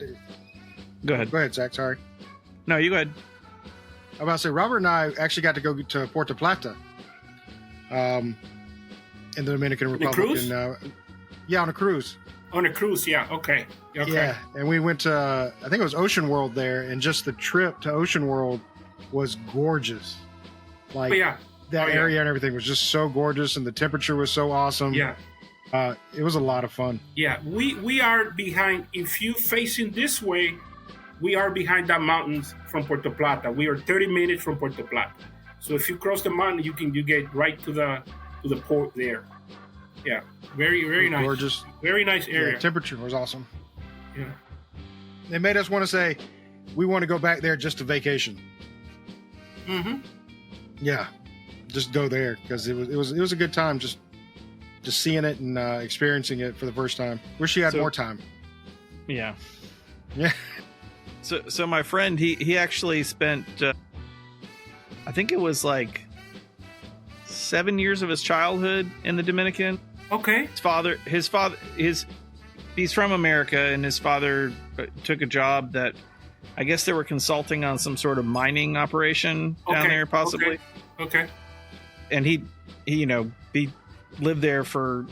Go ahead. Go ahead, Zach. Sorry. No, you go ahead. I'm about to say Robert and I actually got to go to Puerto Plata, in the Dominican Republic. cruise? Yeah, on a cruise. On a cruise, yeah. Okay. Yeah, and we went to I think it was Ocean World there, and just the trip to Ocean World was gorgeous. Like that area and everything was just so gorgeous, and the temperature was so awesome. Yeah. It was a lot of fun. Yeah. We are behind. If you facing this way, we are behind the mountains from Puerto Plata. We are 30 minutes from Puerto Plata. So if you cross the mountain, you get right to the port there. Yeah. Very nice. Gorgeous. Very nice area. Yeah, temperature was awesome. Yeah. They made us want to say we want to go back there just to vacation. Mm-hmm. Yeah, just go there because it was a good time just seeing it and experiencing it for the first time. Wish you had more time. Yeah. Yeah. So my friend, he actually spent I think it was like 7 years of his childhood in the Dominican. Okay. He's from America, and his father took a job that I guess they were consulting on some sort of mining operation down there, possibly. Okay. And he lived there for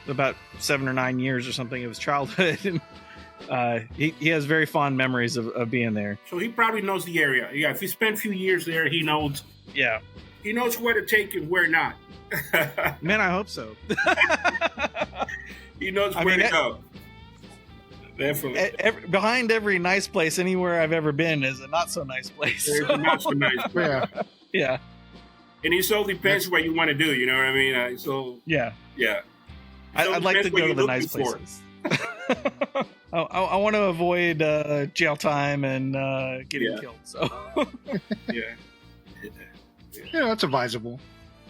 about 7 or 9 years or something of his childhood, and he has very fond memories of being there. So he probably knows the area. Yeah, if he spent a few years there, he knows. Yeah. He knows where to take and where not. Man, I hope so. He knows where to go. Definitely. Behind every nice place anywhere I've ever been is a not so nice place. There's a not so nice place. Yeah. Yeah. And it so depends what you want to do. You know what I mean? Yeah. Yeah. I'd like to go to the nice places. I want to avoid jail time and getting killed. So Yeah. That's advisable.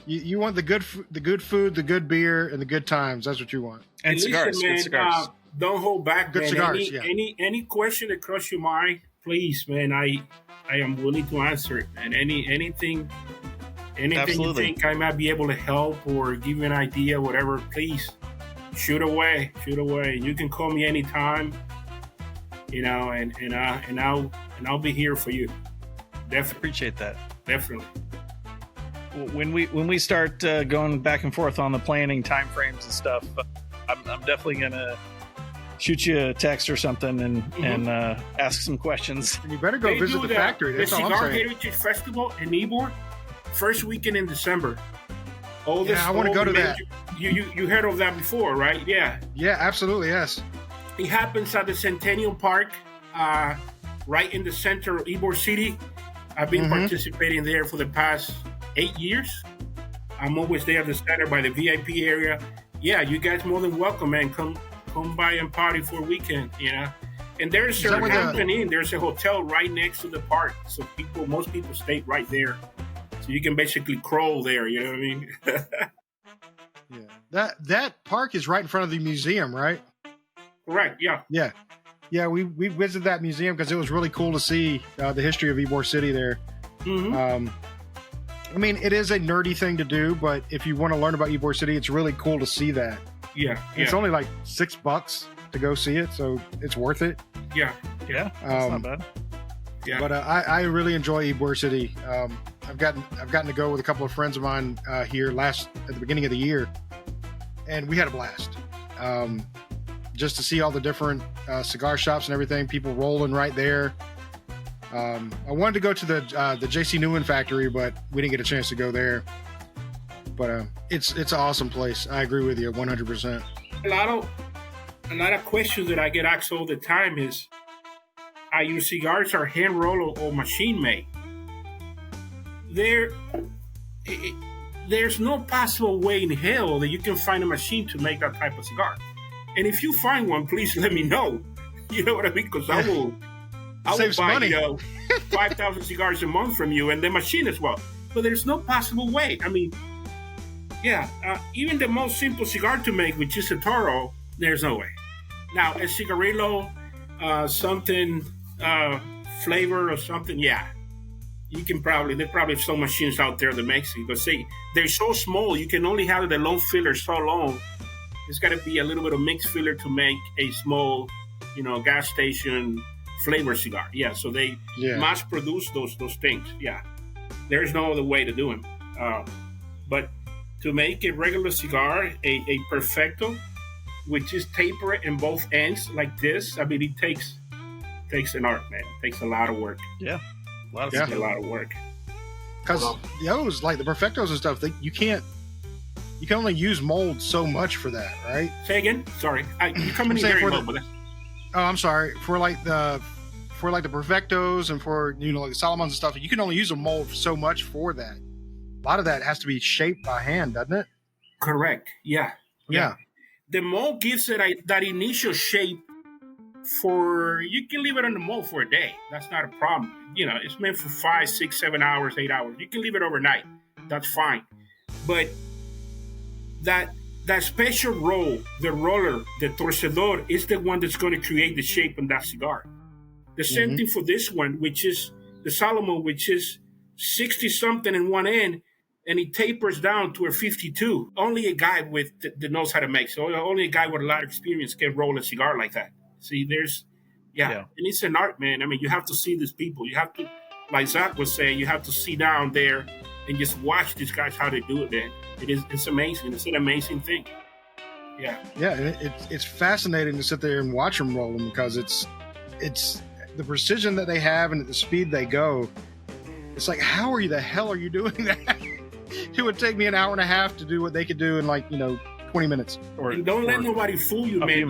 You want the good food, the good beer, and the good times. That's what you want. And cigars. Man, good cigars. Don't hold back, Good man. cigars, Any question that crosses your mind, please, man. I am willing to answer it. And anything Absolutely. you think I might be able to help or give you an idea, whatever, please shoot away. You can call me anytime. And I'll be here for you. Definitely. Appreciate that. Definitely. When we start going back and forth on the planning time frames and stuff, I'm definitely gonna shoot you a text or something and ask some questions. And you better go visit the factory. The That's all I'm Cigar saying. Heritage Festival in Ybor, first weekend in December. I want to go to that. You heard of that before, right? Yeah. Yeah, absolutely, yes. It happens at the Centennial Park, right in the center of Ybor City. I've been participating there for the past 8 years. I'm always there at the center by the VIP area. Yeah, you guys more than welcome, man. Come by and party for a weekend, And there's a Hampton Inn. There's a hotel right next to the park, so most people stay right there. So you can basically crawl there. You know what I mean? Yeah. That park is right in front of the museum, right? Correct. Yeah. Yeah. We visited that museum because it was really cool to see the history of Ybor City there. Mm-hmm. I mean, it is a nerdy thing to do, but if you want to learn about Ybor City, it's really cool to see that. Yeah. It's only like $6 to go see it, so it's worth it. Yeah. That's not bad. Yeah. But I really enjoy Ybor City. I've gotten to go with a couple of friends of mine here at the beginning of the year, and we had a blast. Just to see all the different cigar shops and everything, people rolling right there. I wanted to go to the J.C. Newman factory, but we didn't get a chance to go there. But it's an awesome place. I agree with you 100%. A lot of questions that I get asked all the time is, are your cigars hand rolled or machine made? there's no possible way in hell that you can find a machine to make that type of cigar. And if you find one, please let me know. You know what I mean? Because I will buy 5,000 cigars a month from you and the machine as well. But there's no possible way. I mean, even the most simple cigar to make, which is a Toro, there's no way. Now, a cigarillo, something flavor or something, you can there probably some machines out there that makes it. But say they're so small, you can only have the long filler so long. There's got to be a little bit of mixed filler to make a small, gas station flavor cigar. Yeah, so they mass produce those things. Yeah, there's no other way to do them. But to make a regular cigar, a perfecto, which is taper in both ends like this, I mean, it takes an art, man. It takes a lot of work. Yeah, a lot of work. Because those, like the perfectos and stuff, you can only use mold so much for that, right? Say again. Sorry, you coming in very low with it. Oh, I'm sorry. For like the perfectos and for like the Solomons and stuff, you can only use a mold so much for that. A lot of that has to be shaped by hand, doesn't it? Correct. Yeah. The mold gives it that initial shape. You can leave it on the mold for a day. That's not a problem. It's meant for 5, 6, 7 hours, 8 hours. You can leave it overnight. That's fine. But that special roll, the roller, the torcedor, is the one that's going to create the shape in that cigar. The same thing for this one, which is the Solomon, which is 60-something in one end, and it tapers down to a 52. Only a guy that knows how to make. So only a guy with a lot of experience can roll a cigar like that. See, and it's an art, man. I mean, you have to see these people. You have to, like Zach was saying, you have to sit down there and just watch these guys how they do it, man. It's amazing. It's an amazing thing. Yeah. Yeah, and it's fascinating to sit there and watch them roll them because it's the precision that they have and at the speed they go. It's like, how the hell are you doing that? It would take me an hour and a half to do what they could do in 20 minutes. And don't let nobody fool you, man.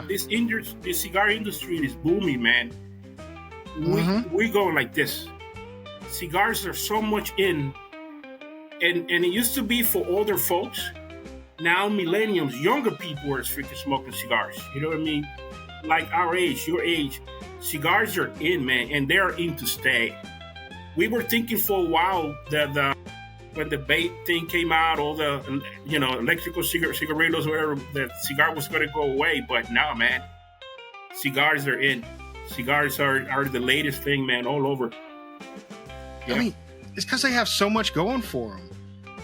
This cigar industry is booming, man. We go like this. Cigars are so much in, and it used to be for older folks. Now millennials, younger people are freaking smoking cigars. You know what I mean? Like our age, your age. Cigars are in, man, and they're in to stay. We were thinking for a while that when the bait thing came out, all the electrical cigarillos, whatever, the cigar was going to go away. But now, man, cigars are in. Cigars are the latest thing, man, all over. Yeah. I mean, it's because they have so much going for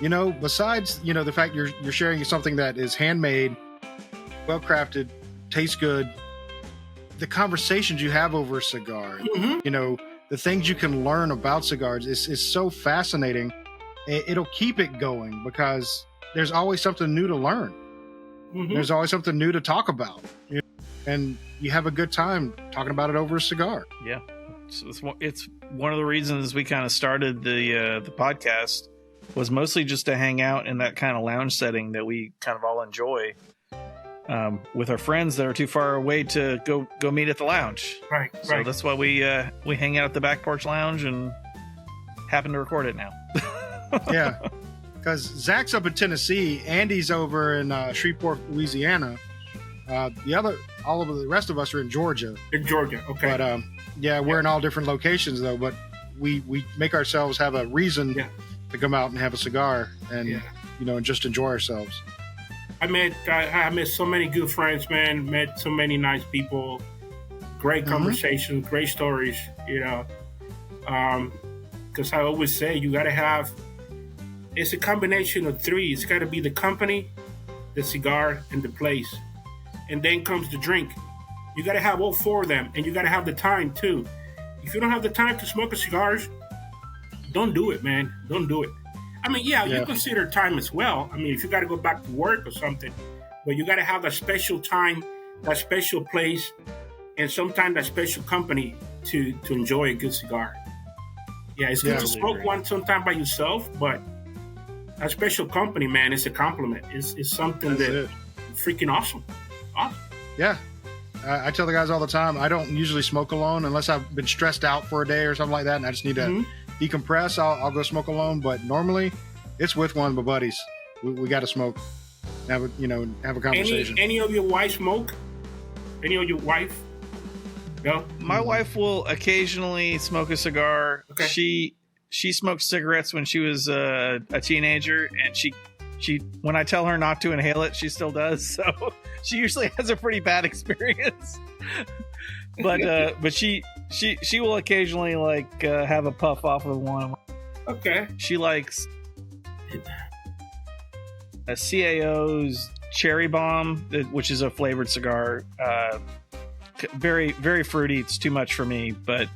them. Besides the fact you're sharing something that is handmade, well crafted, tastes good. The conversations you have over a cigar, the things you can learn about cigars is so fascinating. It'll keep it going because there's always something new to learn. There's always something new to talk about, and you have a good time talking about it over a cigar. Yeah, it's one of the reasons we kind of started the podcast was mostly just to hang out in that kind of lounge setting that we kind of all enjoy with our friends that are too far away to go meet at the lounge. Right. So that's why we hang out at the Back Porch Lounge and happen to record it now. Yeah, because Zach's up in Tennessee, Andy's over in Shreveport, Louisiana. All of the rest of us are in Georgia. In Georgia, okay. But we're in all different locations though. But we make ourselves have a reason to come out and have a cigar and and just enjoy ourselves. I met so many good friends, man. Met so many nice people. Great conversations, great stories. Because I always say you got to have. It's a combination of three. It's got to be the company, the cigar, and the place. And then comes the drink. You got to have all four of them, and you got to have the time, too. If you don't have the time to smoke a cigars, don't do it, man. Don't do it. I mean, you consider time as well. I mean, if you got to go back to work or something, but you got to have that special time, that special place, and sometimes that special company to enjoy a good cigar. Yeah, it's good to smoke one sometime by yourself, but a special company, man, it's a compliment. It's something that's freaking awesome. Awesome. Yeah. I tell the guys all the time, I don't usually smoke alone unless I've been stressed out for a day or something like that, and I just need to decompress, I'll go smoke alone. But normally, it's with one of my buddies. We got to smoke, have a conversation. Any of your wife smoke? Any of your wife? No. My wife will occasionally smoke a cigar. Okay. She smoked cigarettes when she was a teenager, and she when I tell her not to inhale it, she still does. So she usually has a pretty bad experience. But she will occasionally like have a puff off of one. Okay. She likes a CAO's Cherry Bomb, which is a flavored cigar. Very, very fruity. It's too much for me, but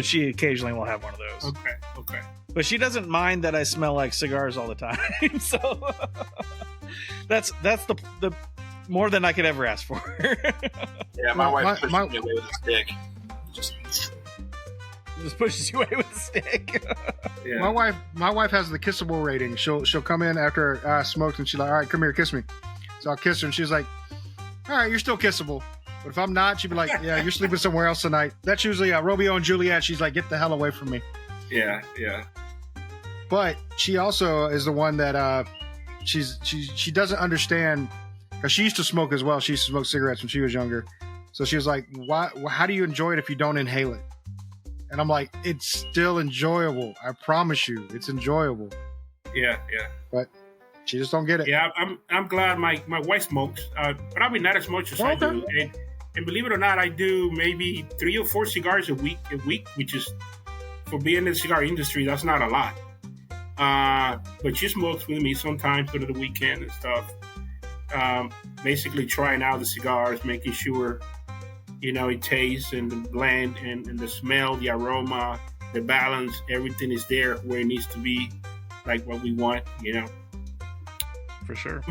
she occasionally will have one of those. Okay. But she doesn't mind that I smell like cigars all the time. So that's the more than I could ever ask for. Yeah, my wife pushes me away with a stick. Just pushes you away with a stick. Yeah. My wife has the kissable rating. She'll come in after I smoked, and she's like, "All right, come here, kiss me." So I'll kiss her, and she's like, "All right, you're still kissable." But if I'm not, she'd be like, "Yeah, you're sleeping somewhere else tonight." That's usually Romeo and Juliet. She's like, "Get the hell away from me." Yeah. But she also is the one that she doesn't understand, because she used to smoke as well. She used to smoke cigarettes when she was younger. So she was like, "Why? How do you enjoy it if you don't inhale it?" And I'm like, "It's still enjoyable. I promise you, it's enjoyable." Yeah. But she just don't get it. Yeah, I'm glad my wife smokes, probably not as much as I do. And believe it or not, I do maybe 3 or 4 cigars a week, which is, for being in the cigar industry, that's not a lot. But she smokes with me sometimes during the weekend and stuff. Basically trying out the cigars, making sure, it tastes and the blend and the smell, the aroma, the balance, everything is there where it needs to be, like what we want, For sure.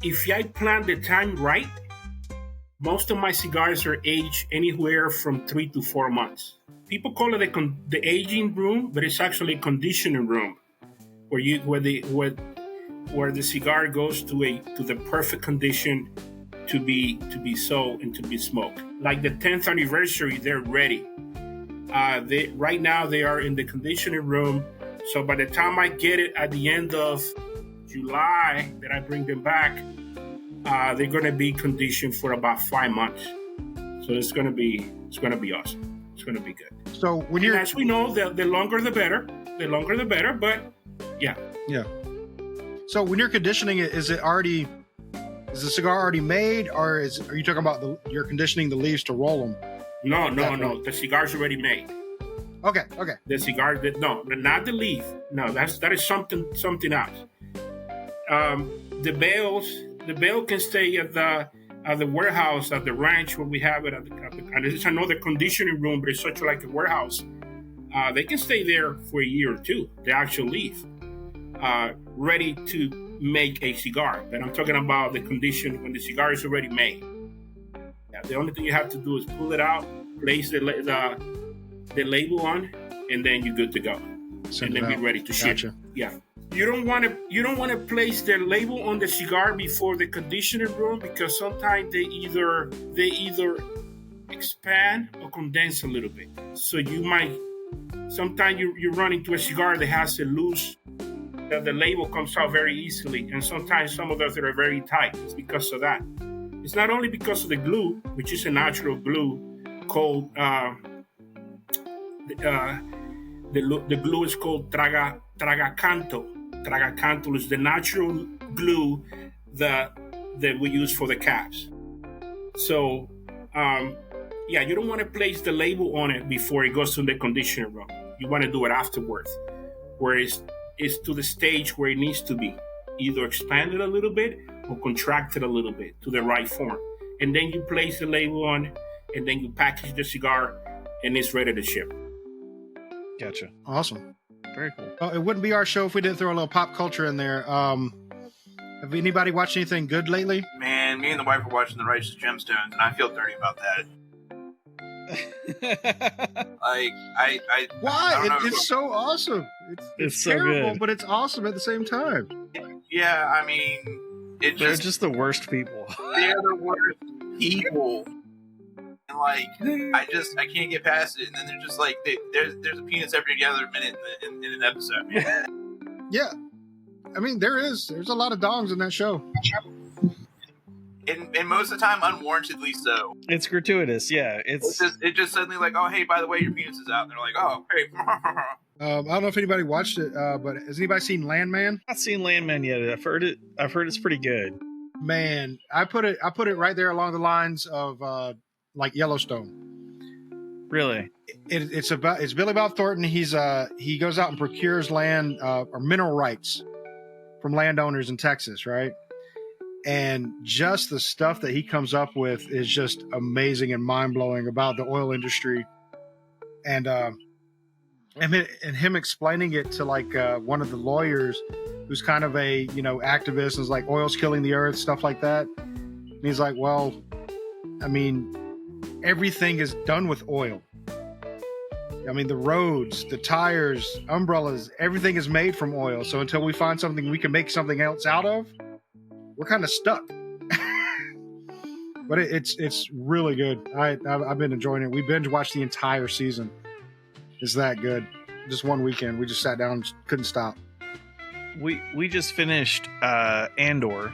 If I plan the time right, most of my cigars are aged anywhere from 3 to 4 months. People call it the aging room, but it's actually a conditioning room, where the cigar goes to the perfect condition to be sold and to be smoked. Like the 10th anniversary, they're ready. Right now they are in the conditioning room. So by the time I get it at the end of July, that I bring them back, they're going to be conditioned for about 5 months. So it's going to be awesome. It's going to be good. So when you're, as we know, the longer the better. The longer the better. But yeah. So when you're conditioning it, is the cigar already made, or are you talking about you're conditioning the leaves to roll them? No. The cigar's already made. Okay. The cigar, not the leaf. No, that is something else. The bale can stay at the warehouse, at the ranch where we have it, and it's another conditioning room, but it's such like a warehouse. They can stay there for a year or two, the actual leaf, ready to make a cigar. But I'm talking about the condition when the cigar is already made. Yeah, the only thing you have to do is pull it out, place the label on, and then you're good to go. And then be ready to ship. Gotcha. Yeah. You don't want to place the label on the cigar before the conditioning room, because sometimes they either expand or condense a little bit. So sometimes you run into a cigar that has a loose, that the label comes out very easily, and sometimes some of those that are very tight. It's because of that. It's not only because of the glue, which is a natural glue called the glue is called Tragacanto. Tragacanto is the natural glue that we use for the caps. So, you don't want to place the label on it before it goes to the conditioning room. You want to do it afterwards, where it's to the stage where it needs to be, either expanded a little bit or contracted a little bit to the right form. And then you place the label on, and then you package the cigar, and it's ready to ship. Gotcha. Awesome. Very cool. Well, it wouldn't be our show if we didn't throw a little pop culture in there. Have anybody watched anything good lately? Man, me and the wife were watching The Righteous Gemstones, and I feel dirty about that. Why? It's so awesome. It's so terrible, good. but it's awesome at the same time. Yeah, I mean, They're just the worst people. They're the worst people. like I can't get past it. And then they're just like there's a penis every other minute in an episode. Yeah, I mean there's a lot of dongs in that show. And most of the time, unwarrantedly so. It's gratuitous, yeah. It's just suddenly like, oh, hey, by the way, your penis is out. And they're like, oh, hey. I don't know if anybody watched it, but has anybody seen Landman? Not seen Landman yet. I've heard it's pretty good. Man, I put it right there along the lines of like Yellowstone. Really? It's Billy Bob Thornton. He goes out and procures land or mineral rights from landowners in Texas, right? And just the stuff that he comes up with is just amazing and mind-blowing about the oil industry. And him explaining it to like one of the lawyers who's kind of a, activist and is like, oil's killing the earth, stuff like that. And he's like, well, I mean, everything is done with oil. I mean, the roads, the tires, umbrellas, everything is made from oil. So until we find something we can make something else out of, we're kind of stuck. But it's really good. I've been enjoying it. We binge watched the entire season. It's that good. Just one weekend, we just sat down and couldn't stop. We just finished Andor.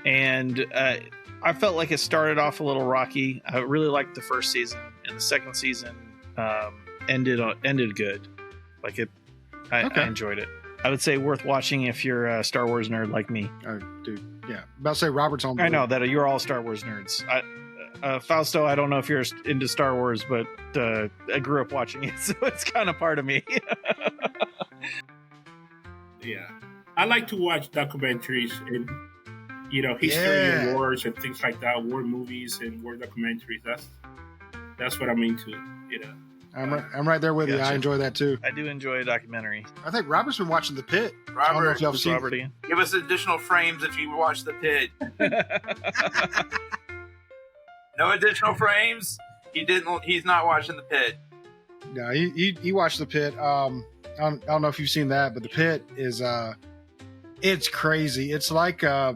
And I felt like it started off a little rocky. I really liked the first season, and the second season ended good. Like it, I enjoyed it. I would say worth watching if you're a Star Wars nerd like me. Oh, dude, yeah. About to say Robert's on board. I know that you're all Star Wars nerds. Fausto, I don't know if you're into Star Wars, but I grew up watching it, so it's kind of part of me. Yeah, I like to watch documentaries and history and wars and things like that, war movies and war documentaries. That's what I'm into. I'm right there with you. I enjoy that too. I do enjoy a documentary. I think Robert's been watching The Pit. Robert, I don't know if y'all seen Robert again. Give us additional frames if you watch The Pit. No additional frames. He's not watching The Pit. No, he watched The Pit. I don't know if you've seen that, but The Pit is it's crazy. It's like ER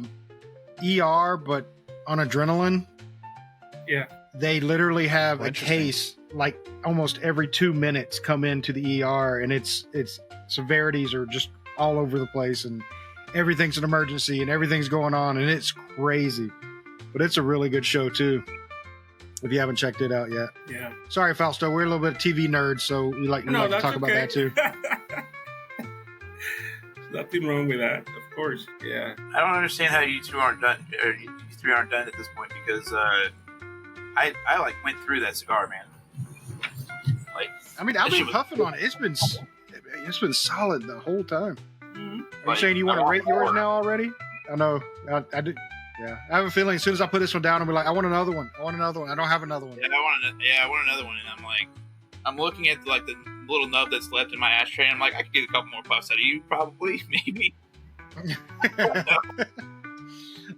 but on adrenaline. Yeah. They literally have a case like almost every 2 minutes come into the ER, and its severities are just all over the place, and everything's an emergency and everything's going on, and it's crazy. But it's a really good show too, if you haven't checked it out yet. Yeah. Sorry, Fausto, we're a little bit of TV nerds, so we like to talk about that too. Nothing wrong with that, of course. Yeah. I don't understand how you two aren't done, or you three aren't done at this point, because I like went through that cigar, man. Like, I mean, I've been puffing on it. It's been solid the whole time. Mm-hmm. Are you saying you want to rate yours now already? I know. I do. Yeah, I have a feeling as soon as I put this one down, I'll be like, I want another one. I don't have another one. Yeah, I want another one, and I'm looking at like the little nub that's left in my ashtray. And I'm like, I could get a couple more puffs out of you, probably, maybe.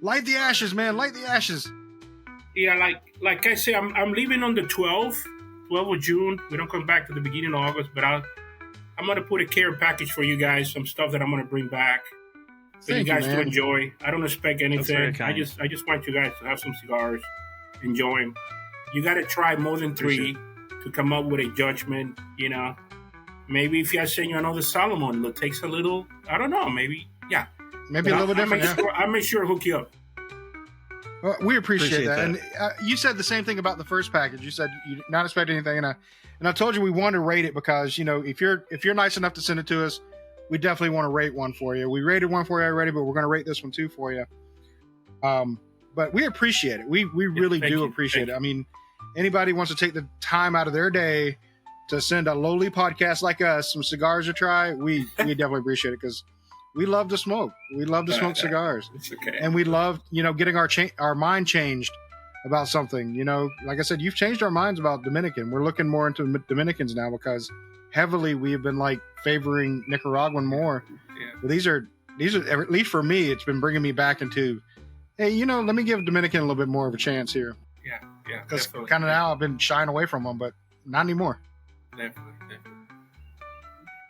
Light the ashes, man. Light the ashes. Yeah, like I say, I'm leaving on the 12th of June. We don't come back to the beginning of August, but I'm gonna put a care package for you guys. Some stuff that I'm gonna bring back for you guys to enjoy. I don't expect anything. I just want you guys to have some cigars, enjoy them. You got to try more than 3 to come up with a judgment. Maybe if I send you another Solomon, it takes a little. I don't know. Maybe a little bit different. I'll make sure to hook you up. Well, we appreciate that. And you said the same thing about the first package. You said you not expect anything, and I told you we want to rate it because if you're nice enough to send it to us, we definitely want to rate one for you. We rated one for you already, but we're going to rate this one too for you. But we appreciate it. We really do appreciate it. I mean, anybody wants to take the time out of their day to send a lowly podcast like us some cigars to try, we definitely appreciate it because we love to smoke. We love to smoke cigars. It's okay. And we love, getting our mind changed about something. Like I said, you've changed our minds about Dominican. We're looking more into Dominicans now because heavily we have been like favoring Nicaraguan more. Yeah. But these are at least for me, it's been bringing me back into, hey, let me give Dominican a little bit more of a chance here. Yeah. Because kind of now I've been shying away from them, but not anymore. Definitely.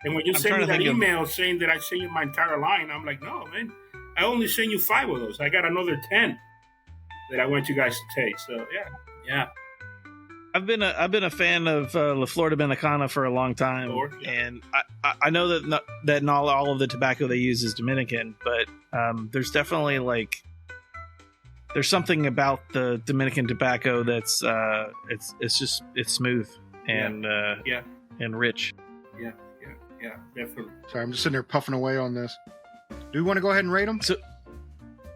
And when you send me that email saying that I sent you my entire line, I'm like, no, man, I only sent you 5 of those. I got another 10. that I want you guys to taste. So yeah. I've been a fan of La Flor Dominicana for a long time, and I know that not all of the tobacco they use is Dominican, but there's definitely there's something about the Dominican tobacco that's it's smooth and and rich. Yeah, definitely. Sorry, I'm just sitting there puffing away on this. Do you want to go ahead and rate them? So,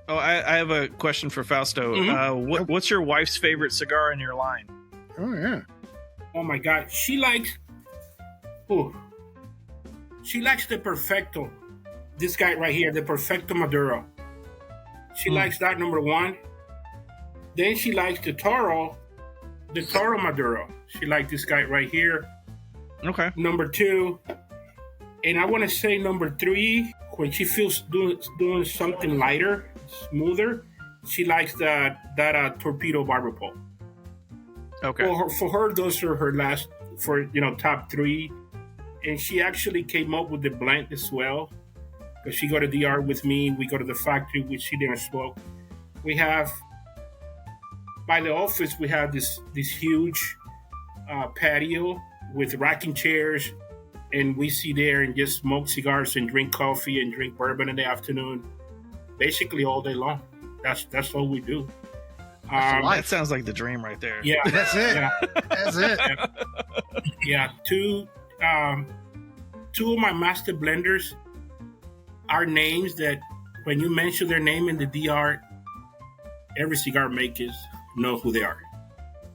I have a question for Fausto. Mm-hmm. What's your wife's favorite cigar in your line? Oh yeah. Oh my God, she likes the Perfecto. This guy right here, the Perfecto Maduro. She likes that, number one. Then she likes the Toro Maduro. She likes this guy right here. Okay. Number two, and I want to say number three, when she feels doing something lighter, smoother, she likes that Torpedo Barber Pole. Okay. For her, those are her last, top three. And she actually came up with the blend as well. Because she go to DR with me. We go to the factory. We sit there and smoke. We have, by the office, we have this huge patio with rocking chairs. And we sit there and just smoke cigars and drink coffee and drink bourbon in the afternoon. Basically all day long. That's all we do. That sounds like the dream right there. Yeah, that's it. Yeah. That's it. Yeah, two of my master blenders are names that when you mention their name in the DR, every cigar makers know who they are.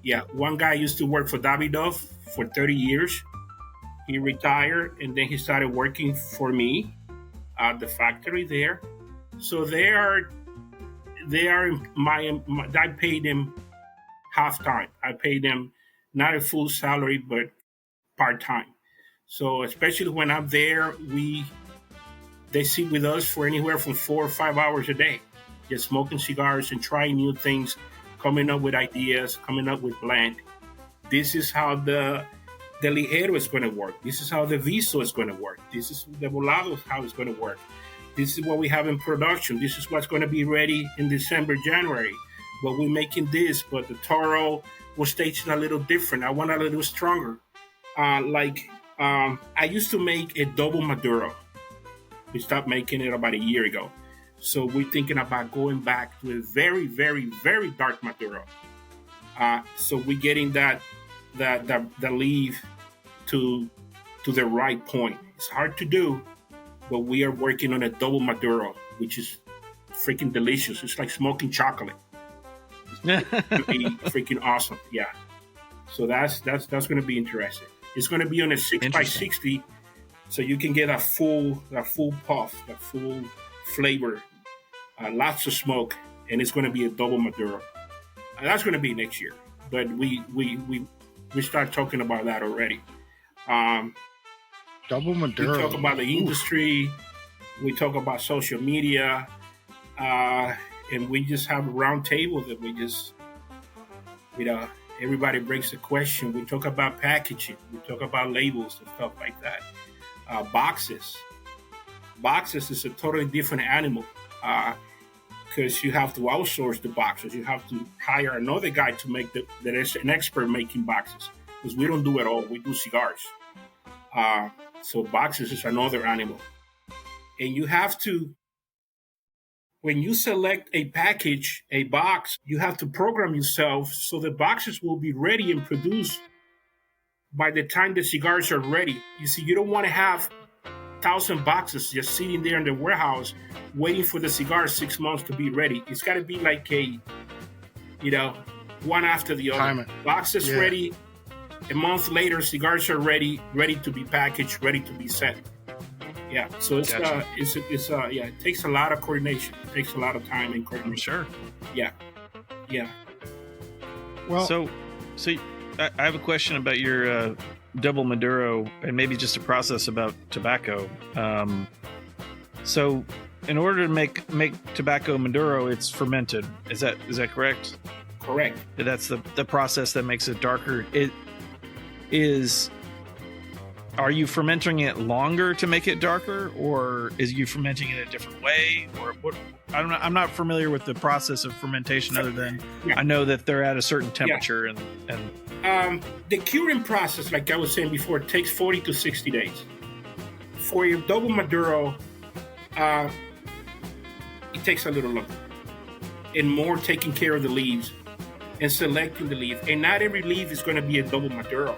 Yeah, one guy used to work for Davidoff for 30 years. He retired and then he started working for me at the factory there. So I paid them half time. I paid them not a full salary, but part time. So especially when I'm there, they sit with us for anywhere from 4 or 5 hours a day, just smoking cigars and trying new things, coming up with ideas, coming up with blend. This is how the Ligero is going to work. This is how the Viso is going to work. This is the Volado how it's going to work. This is what we have in production. This is what's going to be ready in December, January. But we're making this, but the Toro was staged a little different. I want a little stronger. I used to make a double Maduro. We stopped making it about a year ago. So we're thinking about going back to a very, very, very dark Maduro. So we're getting that leaf to the right point. It's hard to do, but we are working on a double Maduro, which is freaking delicious. It's like smoking chocolate. It's going to be freaking awesome. Yeah. So that's going to be interesting. It's going to be on a 6x60, so you can get a full puff, a full flavor, lots of smoke, and it's going to be a double Maduro. That's going to be next year, but we start talking about that already. Double Maduro. We talk about the industry. We talk about social media, and we just have a round table that we just, everybody brings a question. We talk about packaging. We talk about labels and stuff like that. Boxes. Boxes is a totally different animal because you have to outsource the boxes. You have to hire another guy to make that is an expert making boxes because we don't do it all. We do cigars. So boxes is another animal. And you have to, when you select a package, a box, you have to program yourself so the boxes will be ready and produced by the time the cigars are ready. You see, you don't want to have 1,000 boxes just sitting there in the warehouse waiting for the cigar 6 months to be ready. It's got to be like one after the other. Boxes ready. A month later, cigars are ready to be packaged, ready to be sent. Yeah, so it takes a lot of coordination. It takes a lot of time and coordination. I'm sure. Yeah. Well, so I have a question about your double Maduro and maybe just a process about tobacco. So in order to make tobacco Maduro, it's fermented. Is that correct? Correct. That's the process that makes it darker. It is are you fermenting it longer to make it darker, or is you fermenting it a different way, or what? I'm not familiar with the process of fermentation other than I know that they're at a certain temperature and the curing process, like I was saying before, takes 40 to 60 days. For your double Maduro, it takes a little longer and more taking care of the leaves and selecting the leaf. And not every leaf is going to be a double Maduro,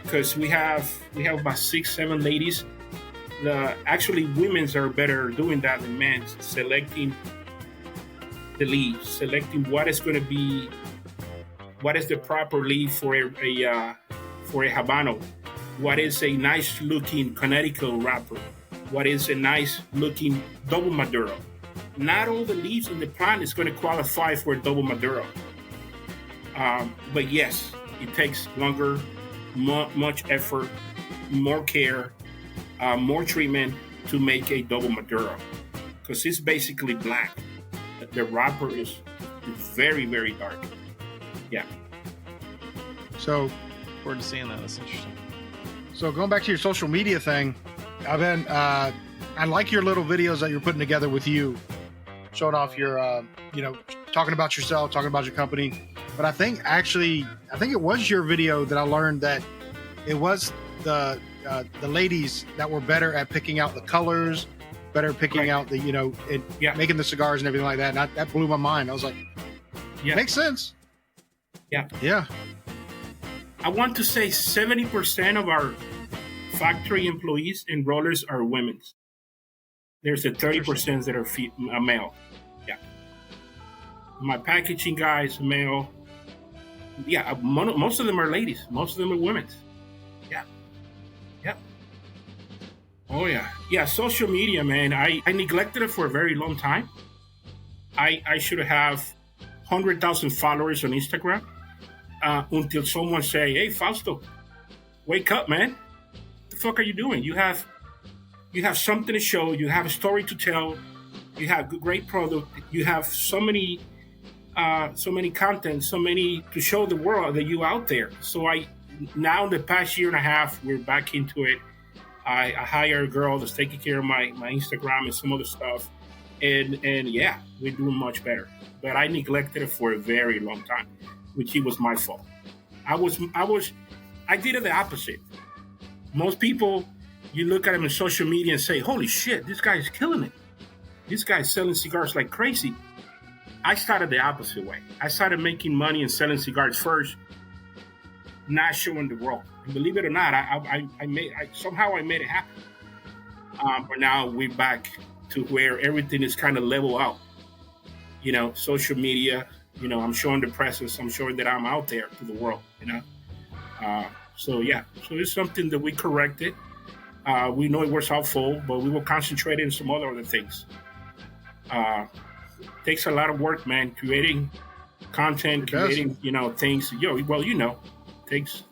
because we have about 6-7 ladies. Actually, women's are better doing that than men's, selecting the leaves, selecting what is going to be, what is the proper leaf for a Habano, what is a nice looking Connecticut wrapper, what is a nice looking double Maduro. Not all the leaves in the plant is going to qualify for a double Maduro. But yes, it takes longer, much effort, more care, more treatment to make a double Maduro, because it's basically black. The wrapper is very, very dark. Yeah. So, forward to seeing that. That's interesting. So going back to your social media thing, I've been I like your little videos that you're putting together with you, showing off your talking about yourself, talking about your company. But I think it was your video that I learned that it was the ladies that were better at picking out the colors, better at picking out the making the cigars and everything like that. And that blew my mind. I was like, makes sense. Yeah. I want to say 70% of our factory employees and rollers are women. There's the 30% that are male. Yeah. My packaging guys, male. Yeah, most of them are ladies. Most of them are women. Yeah. Yeah. Oh, yeah. Yeah, social media, man. I neglected it for a very long time. I should have 100,000 followers on Instagram until someone say, "Hey, Fausto, wake up, man. What the fuck are you doing? You have something to show. You have a story to tell. You have great product. You have so many content, so many to show the world that you out there." So now in the past year and a half, we're back into it. I hire a girl that's taking care of my Instagram and some other stuff. And yeah, we're doing much better. But I neglected it for a very long time, which it was my fault. I did it the opposite. Most people, you look at them in social media and say, "Holy shit, this guy is killing it. This guy's selling cigars like crazy." I started the opposite way. I started making money and selling cigars first, not showing the world. And believe it or not, I somehow made it happen. But now we're back to where everything is kind of level out. Social media, I'm showing the presence. I'm showing that I'm out there to the world, So it's something that we corrected. We know it was helpful, but we will concentrate on some other things. Takes a lot of work, man, creating content, creating, things.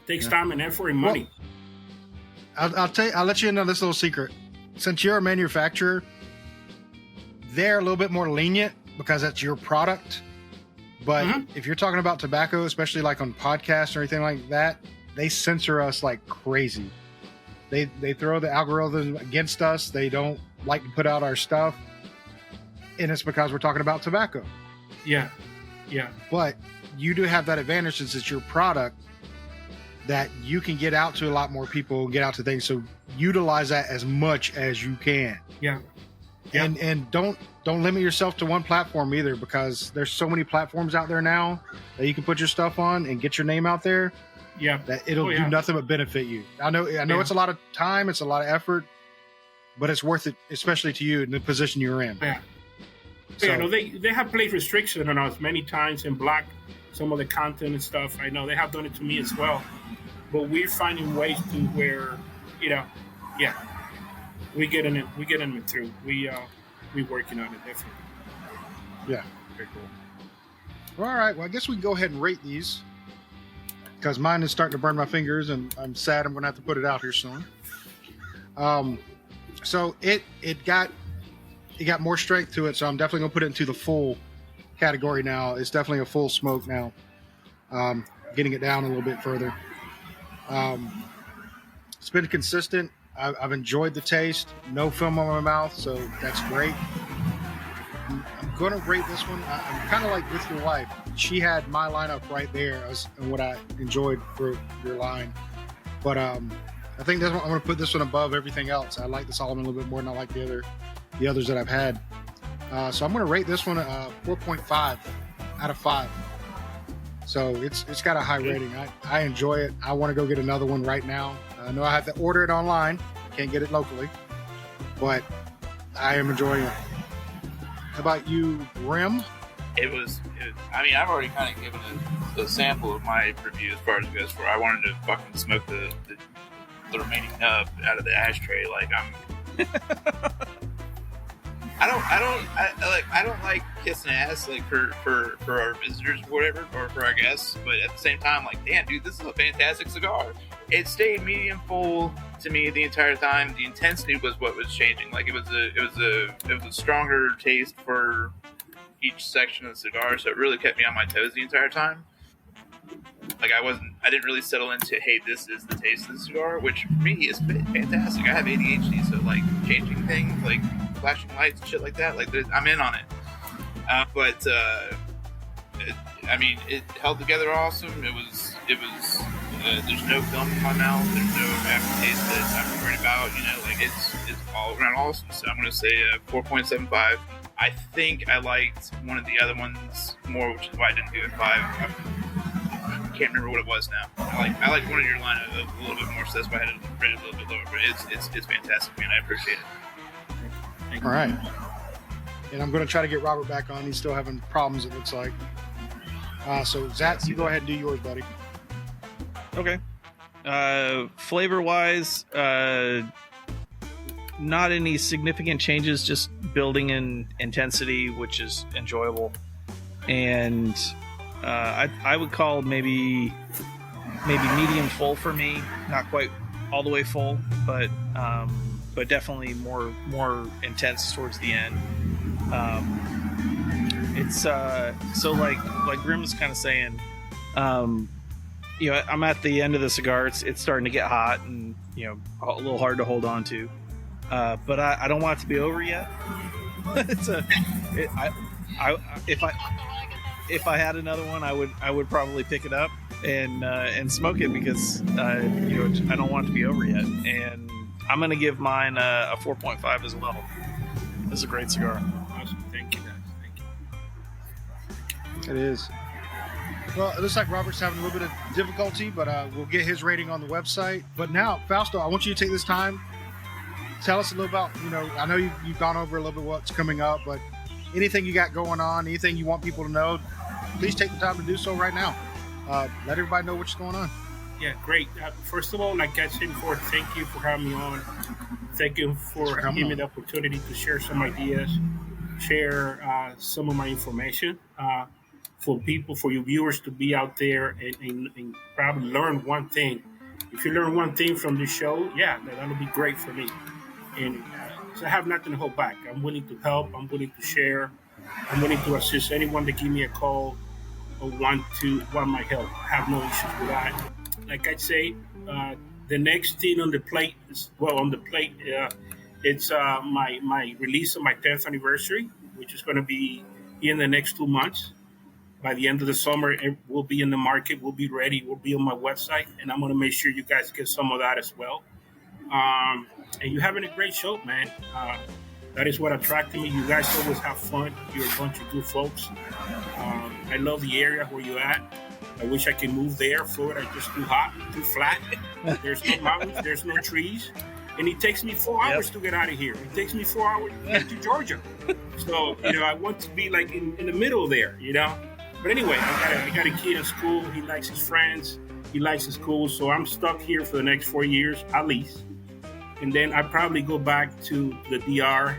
Takes time and effort and money. Well, I'll let you know this little secret. Since you're a manufacturer, they're a little bit more lenient because that's your product. But if you're talking about tobacco, especially like on podcasts or anything like that, they censor us like crazy. They throw the algorithm against us. They don't like to put out our stuff. And it's because we're talking about tobacco. Yeah. But you do have that advantage since it's your product that you can get out to a lot more people and get out to things. So utilize that as much as you can. Yeah. And don't limit yourself to one platform either, because there's so many platforms out there now that you can put your stuff on and get your name out there. Yeah. That it'll do nothing but benefit you. I know it's a lot of time, it's a lot of effort, but it's worth it, especially to you in the position you're in. Yeah. So, they have placed restrictions on us many times and blocked some of the content and stuff. I know they have done it to me as well, but we're finding ways to where, we're getting it through. We're working on it, definitely. Yeah, very cool. Well, all right. Well, I guess we can go ahead and rate these because mine is starting to burn my fingers, and I'm sad I'm going to have to put it out here soon. So it got more strength to it, so I'm definitely going to put it into the full category now. It's definitely a full smoke now. Getting it down a little bit further. It's been consistent. I've enjoyed the taste. No film on my mouth, so that's great. I'm going to rate this one. I'm kind of like with your wife. She had my lineup right there as and what I enjoyed for your line. But I think this one, I'm going to put this one above everything else. I like the Solomon a little bit more than I like the others that I've had. So I'm going to rate this one 4.5 out of 5. So it's got a high rating. I enjoy it. I want to go get another one right now. I know I have to order it online. Can't get it locally. But I am enjoying it. How about you, Grim? It was. I mean, I've already kind of given a sample of my review as far as it goes. For I wanted to fucking smoke the remaining nub out of the ashtray. Like I don't like kissing ass like for our visitors or whatever, or for our guests. But at the same time, like, damn, dude, this is a fantastic cigar. It stayed medium full to me the entire time. The intensity was what was changing. Like it was a stronger taste for each section of the cigar, so it really kept me on my toes the entire time. Like I didn't really settle into, hey, this is the taste of the cigar, which for me is fantastic. I have ADHD, so like changing things, like flashing lights and shit like that, like I'm in on it. It held together awesome. It was. There's no film in my mouth. There's no aftertaste that I'm worried about. Like it's all around awesome. So I'm gonna say 4.75. I think I liked one of the other ones more, which is why I didn't give it 5. I can't remember what it was now. I like one of your line a little bit more, so that's why I had it rated a little bit lower. But it's fantastic, man. I appreciate it. All right. And I'm going to try to get Robert back on. He's still having problems, it looks like. So, Zach, you go ahead and do yours, buddy. Okay. Flavor-wise, not any significant changes, just building in intensity, which is enjoyable. And I would call maybe medium full for me. Not quite all the way full, but definitely more intense towards the end. It's so like Grim was kind of saying, I'm at the end of the cigar. It's starting to get hot and a little hard to hold on to. But I don't want it to be over yet. If I had another one, I would probably pick it up and smoke it because I don't want it to be over yet. And I'm gonna give mine a 4.5 as well. It's a great cigar. Awesome, thank you, guys. Thank you. It is. Well, it looks like Robert's having a little bit of difficulty, but we'll get his rating on the website. But now, Fausto, I want you to take this time. Tell us a little about, I know you've gone over a little bit what's coming up, but anything you got going on, anything you want people to know, please take the time to do so right now. Let everybody know what's going on. Yeah, great. First of all, like I said before, thank you for having me on. Thank you for giving me the opportunity to share some ideas, share some of my information for your viewers to be out there and probably learn one thing. If you learn one thing from this show, that'll be great for me. And so I have nothing to hold back. I'm willing to help. I'm willing to share. I'm willing to assist anyone that give me a call or want my help. I have no issues with that. Like I say, the next thing on the plate is it's my release of my 10th anniversary, which is going to be in the next 2 months. By the end of the summer, it will be in the market. We'll be ready. We'll be on my website, and I'm going to make sure you guys get some of that as well. And you're having a great show, man. That is what attracted me. You guys always have fun. You're a bunch of good folks. I love the area where you're at. I wish I could move there. Florida is just too hot, too flat. There's no mountains. There's no trees. And it takes me 4 hours to get out of here. It takes me 4 hours to get to Georgia. So, I want to be like in the middle there, But anyway, I got a kid in school. He likes his friends. He likes his school. So I'm stuck here for the next 4 years, at least. And then I probably go back to the DR,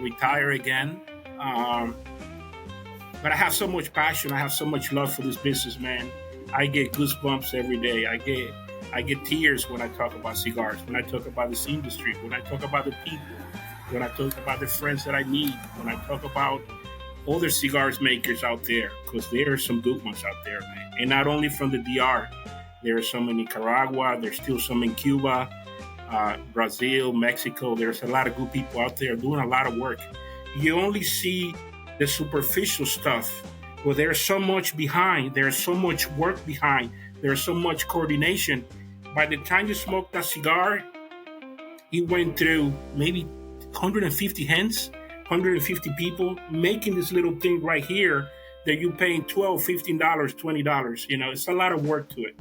retire again. But I have so much passion. I have so much love for this business, man. I get goosebumps every day. I get tears when I talk about cigars, when I talk about this industry, when I talk about the people, when I talk about the friends that I meet, when I talk about other cigars makers out there, because there are some good ones out there, man. And not only from the DR. There are some in Nicaragua. There's still some in Cuba, Brazil, Mexico. There's a lot of good people out there doing a lot of work. You only see the superficial stuff, but there's so much behind. There's so much work behind. There's so much coordination. By the time you smoke that cigar, it went through maybe 150 hands, 150 people making this little thing right here that you're paying $12, $15, $20. You know, it's a lot of work to it.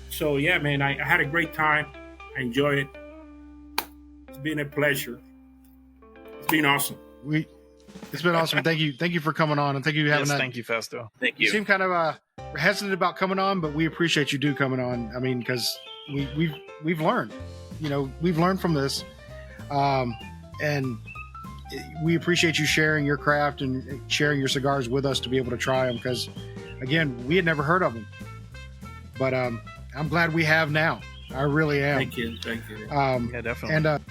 So, yeah, man, I had a great time. I enjoyed it. It's been a pleasure. It's been awesome. It's been awesome. Thank you for coming on, and thank you for having that. Thank you, Fausto. Thank you. You seem kind of hesitant about coming on, but we appreciate you coming on. I mean, because we've learned, we've learned from this, and we appreciate you sharing your craft and sharing your cigars with us to be able to try them. Because, again, we had never heard of them, but I'm glad we have now. I really am. Thank you. Yeah, definitely. And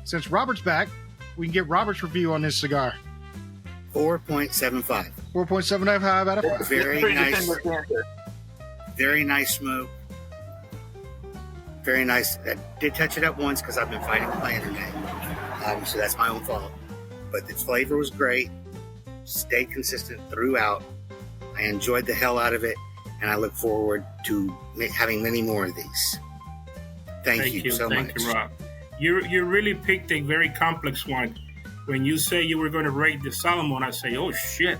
since Robert's back, we can get Robert's review on this cigar. 4.75. 4.75 out of 5. Very nice. Very nice smoke. Very nice. I did touch it up once because I've been fighting with my internet. So that's my own fault. But the flavor was great. Stayed consistent throughout. I enjoyed the hell out of it. And I look forward to having many more of these. Thank you so much. Thank you, Rob. You really picked a very complex one. When you say you were going to rate the Solomon, I say, oh, shit.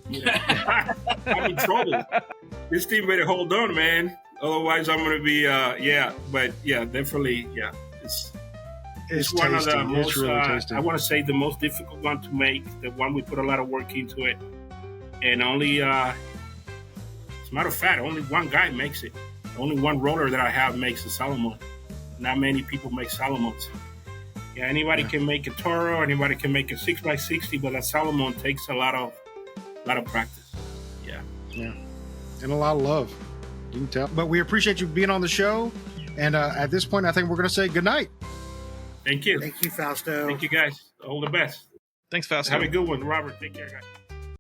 I'm in trouble. This team better hold on, man. Otherwise, I'm going to be, definitely, yeah. It's one of the most, it's really tasty. I want to say the most difficult one to make, the one we put a lot of work into it. And only, as a matter of fact, only one guy makes it. Only one roller that I have makes a Solomon. Not many people make Solomons. Yeah, anybody can make a Toro, anybody can make a 6x60, but a Solomon takes a lot of practice. Yeah, and a lot of love. You can tell. But we appreciate you being on the show. And at this point, I think we're going to say good night. Thank you. Thank you, Fausto. Thank you, guys. All the best. Thanks, Fausto. Have a good one, Robert. Take care, guys.